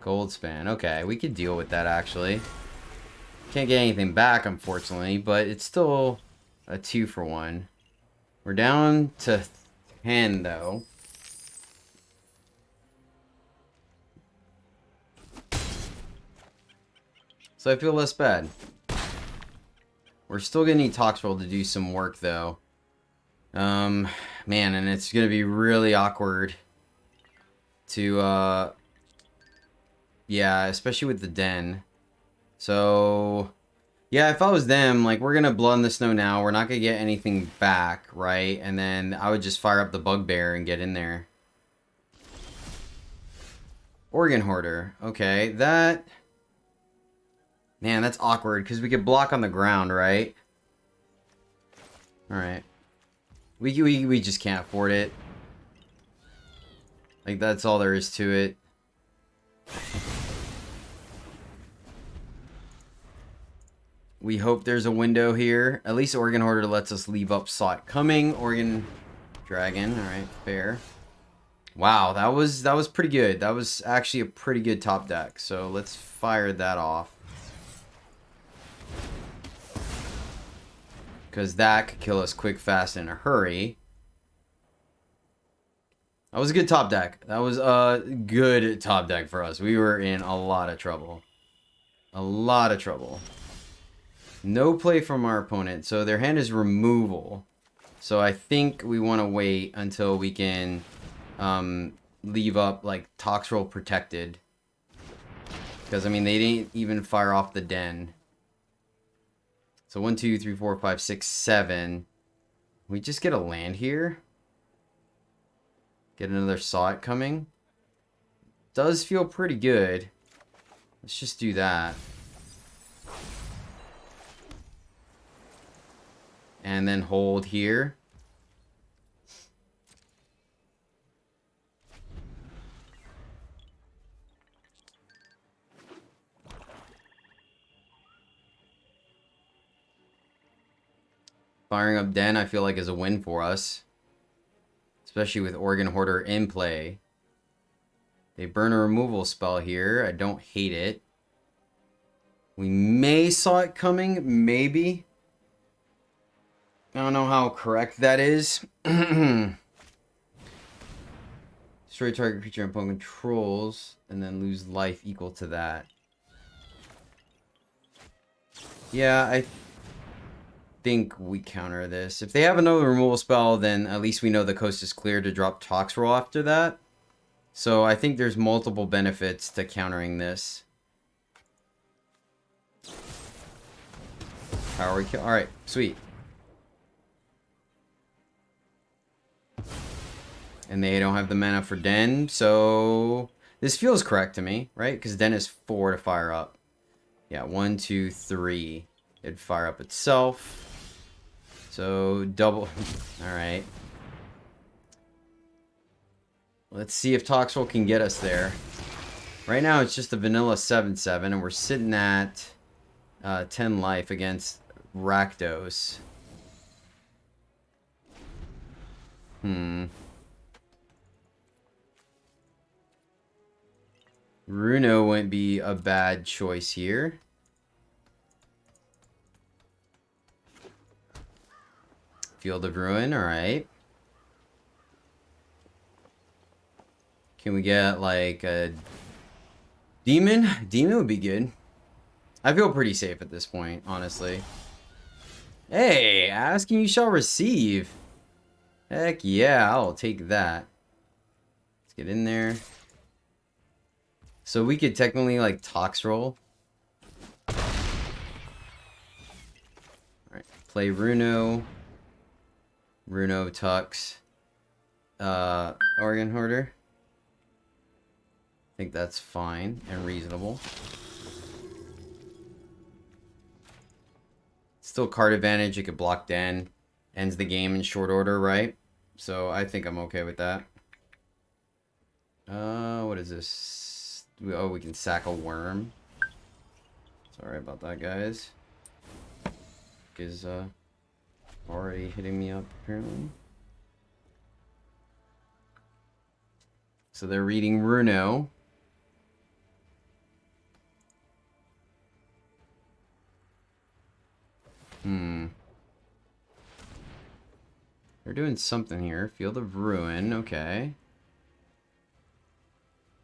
Goldspan. Okay, we could deal with that, actually. Can't get anything back, unfortunately, but it's still a 2-for-1. We're down to 10, though. So I feel less bad. We're still gonna need Toxroll to do some work, though. Man, and it's gonna be really awkward to, yeah, especially with the den. So, yeah, if I was them, like, we're gonna blood in the snow now. We're not gonna get anything back, right? And then I would just fire up the Bugbear and get in there. Organ Hoarder. Okay, that... Man, that's awkward, because we could block on the ground, right? Alright. We just can't afford it. Like, that's all there is to it. We hope there's a window here. At least Organ Hoarder lets us leave up Slot Coming. Organ Dragon. Alright, fair. Wow, that was pretty good. That was actually a pretty good top deck. So let's fire that off. Because that could kill us quick, fast, in a hurry. That was a good top deck. That was a good top deck for us. We were in a lot of trouble. A lot of trouble. No play from our opponent. So their hand is removal. So I think we want to wait until we can leave up, like, Toxroll protected. Because, I mean, they didn't even fire off the den. So 1, 2, 3, 4, 5, 6, 7. We just get a land here. Get another Saw It coming. Does feel pretty good. Let's just do that. And then hold here. Firing up Den, I feel like, is a win for us. Especially with Organ Hoarder in play. They burn a removal spell here. I don't hate it. We may saw it coming, maybe. I don't know how correct that is. Destroy target creature and opponent controls, and then lose life equal to that. Yeah, I think we counter this. If they have another removal spell, then at least we know the coast is clear to drop Toxroll after that. So I think there's multiple benefits to countering this. Power kill. Alright, sweet. And they don't have the mana for Den, so this feels correct to me, right? Because Den is 4 to fire up. Yeah, 1, 2, 3. It'd fire up itself. So double. All right. Let's see if Toxtrol can get us there. Right now it's just a vanilla 7/7, and we're sitting at 10 life against Rakdos. Runo wouldn't be a bad choice here. Field of Ruin, alright. Can we get like a Demon? Demon would be good. I feel pretty safe at this point, honestly. Hey, ask and you shall receive. Heck yeah, I'll take that. Let's get in there. So we could technically like Tox roll. Alright, play Runo. Runo Tux. Organ Hoarder. I think that's fine and reasonable. Still card advantage, you could block Den. Ends the game in short order, right? So I think I'm okay with that. What is this? Oh, we can sack a worm. Sorry about that, guys. Is already hitting me up, apparently. So they're reading Runo. They're doing something here. Field of Ruin, okay.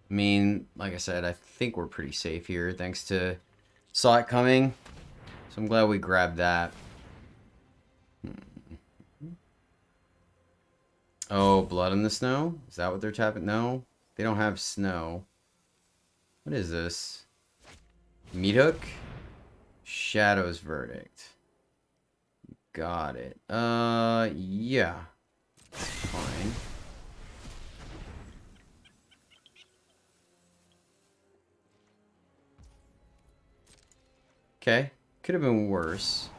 I mean, like I said, I think we're pretty safe here, thanks to saw it coming. So I'm glad we grabbed that. Oh, Blood in the Snow? Is that what they're tapping? No, they don't have snow. What is this? Meat Hook? Shadow's Verdict. Got it. Yeah. Fine. Okay. Could have been worse.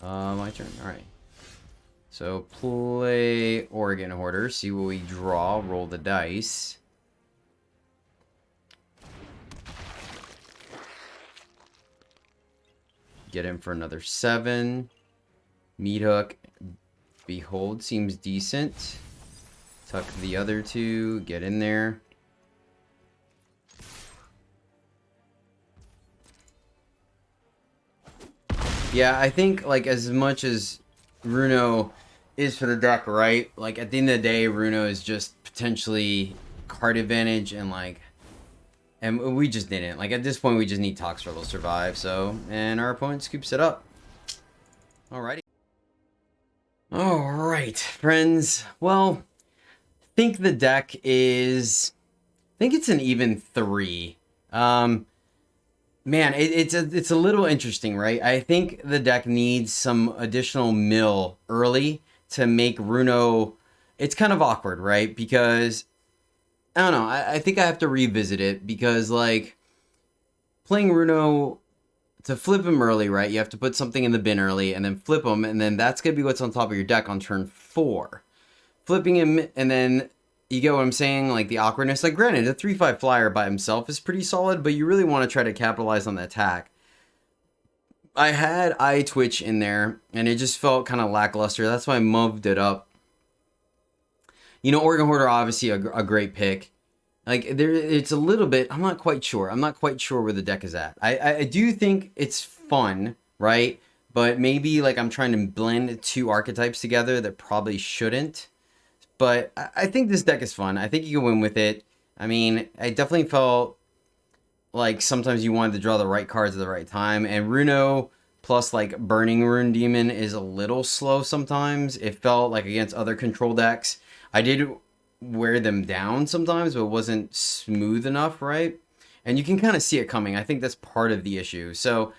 My turn. Alright. So play Organ Hoarder. See what we draw. Roll the dice. Get in for another 7. Meat Hook. Behold seems decent. Tuck the other 2. Get in there. Yeah, I think, like, as much as Runo is for the deck, right? Like, at the end of the day, Runo is just potentially card advantage, and, like, and we just didn't. Like, at this point, we just need Toxtrol to survive, so, and our opponent scoops it up. Alrighty. Alright, friends. Well, I think the deck is, I think it's an even 3. Man, it's a little interesting, right? I think the deck needs some additional mill early to make Runo. It's kind of awkward, right? Because I don't know. I think I have to revisit it because, like, playing Runo to flip him early, right? You have to put something in the bin early and then flip him, and then that's gonna be what's on top of your deck on turn 4. Flipping him, and then you get what I'm saying, like the awkwardness. Like, granted, a 3/5 flyer by himself is pretty solid, but you really want to try to capitalize on the attack. I had Eye Twitch in there, and it just felt kind of lackluster. That's why I moved it up. You know, Organ Hoarder, obviously a great pick. Like, there, it's a little bit, I'm not quite sure. I'm not quite sure where the deck is at. I do think it's fun, right? But maybe, like, I'm trying to blend 2 archetypes together that probably shouldn't. But I think this deck is fun. I think you can win with it. I mean, I definitely felt like sometimes you wanted to draw the right cards at the right time. And Runo plus, like, Burning Rune Demon is a little slow sometimes. It felt like against other control decks, I did wear them down sometimes, but it wasn't smooth enough, right? And you can kind of see it coming. I think that's part of the issue. So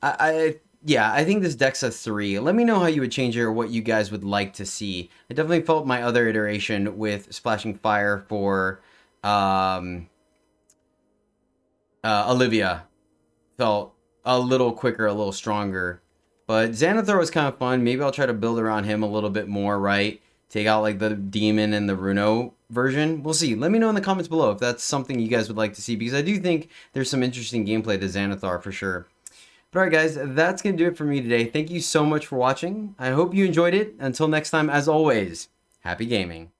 I yeah, I think this deck's a 3. Let me know how you would change it or what you guys would like to see. I definitely felt my other iteration with Splashing Fire for um, Olivia felt a little quicker, a little stronger. But Xanathar was kind of fun. Maybe I'll try to build around him a little bit more, right? Take out like the demon and the Runo version. We'll see. Let me know in the comments below if that's something you guys would like to see, because I do think there's some interesting gameplay to Xanathar for sure. But alright guys, that's going to do it for me today. Thank you so much for watching. I hope you enjoyed it. Until next time, as always, happy gaming.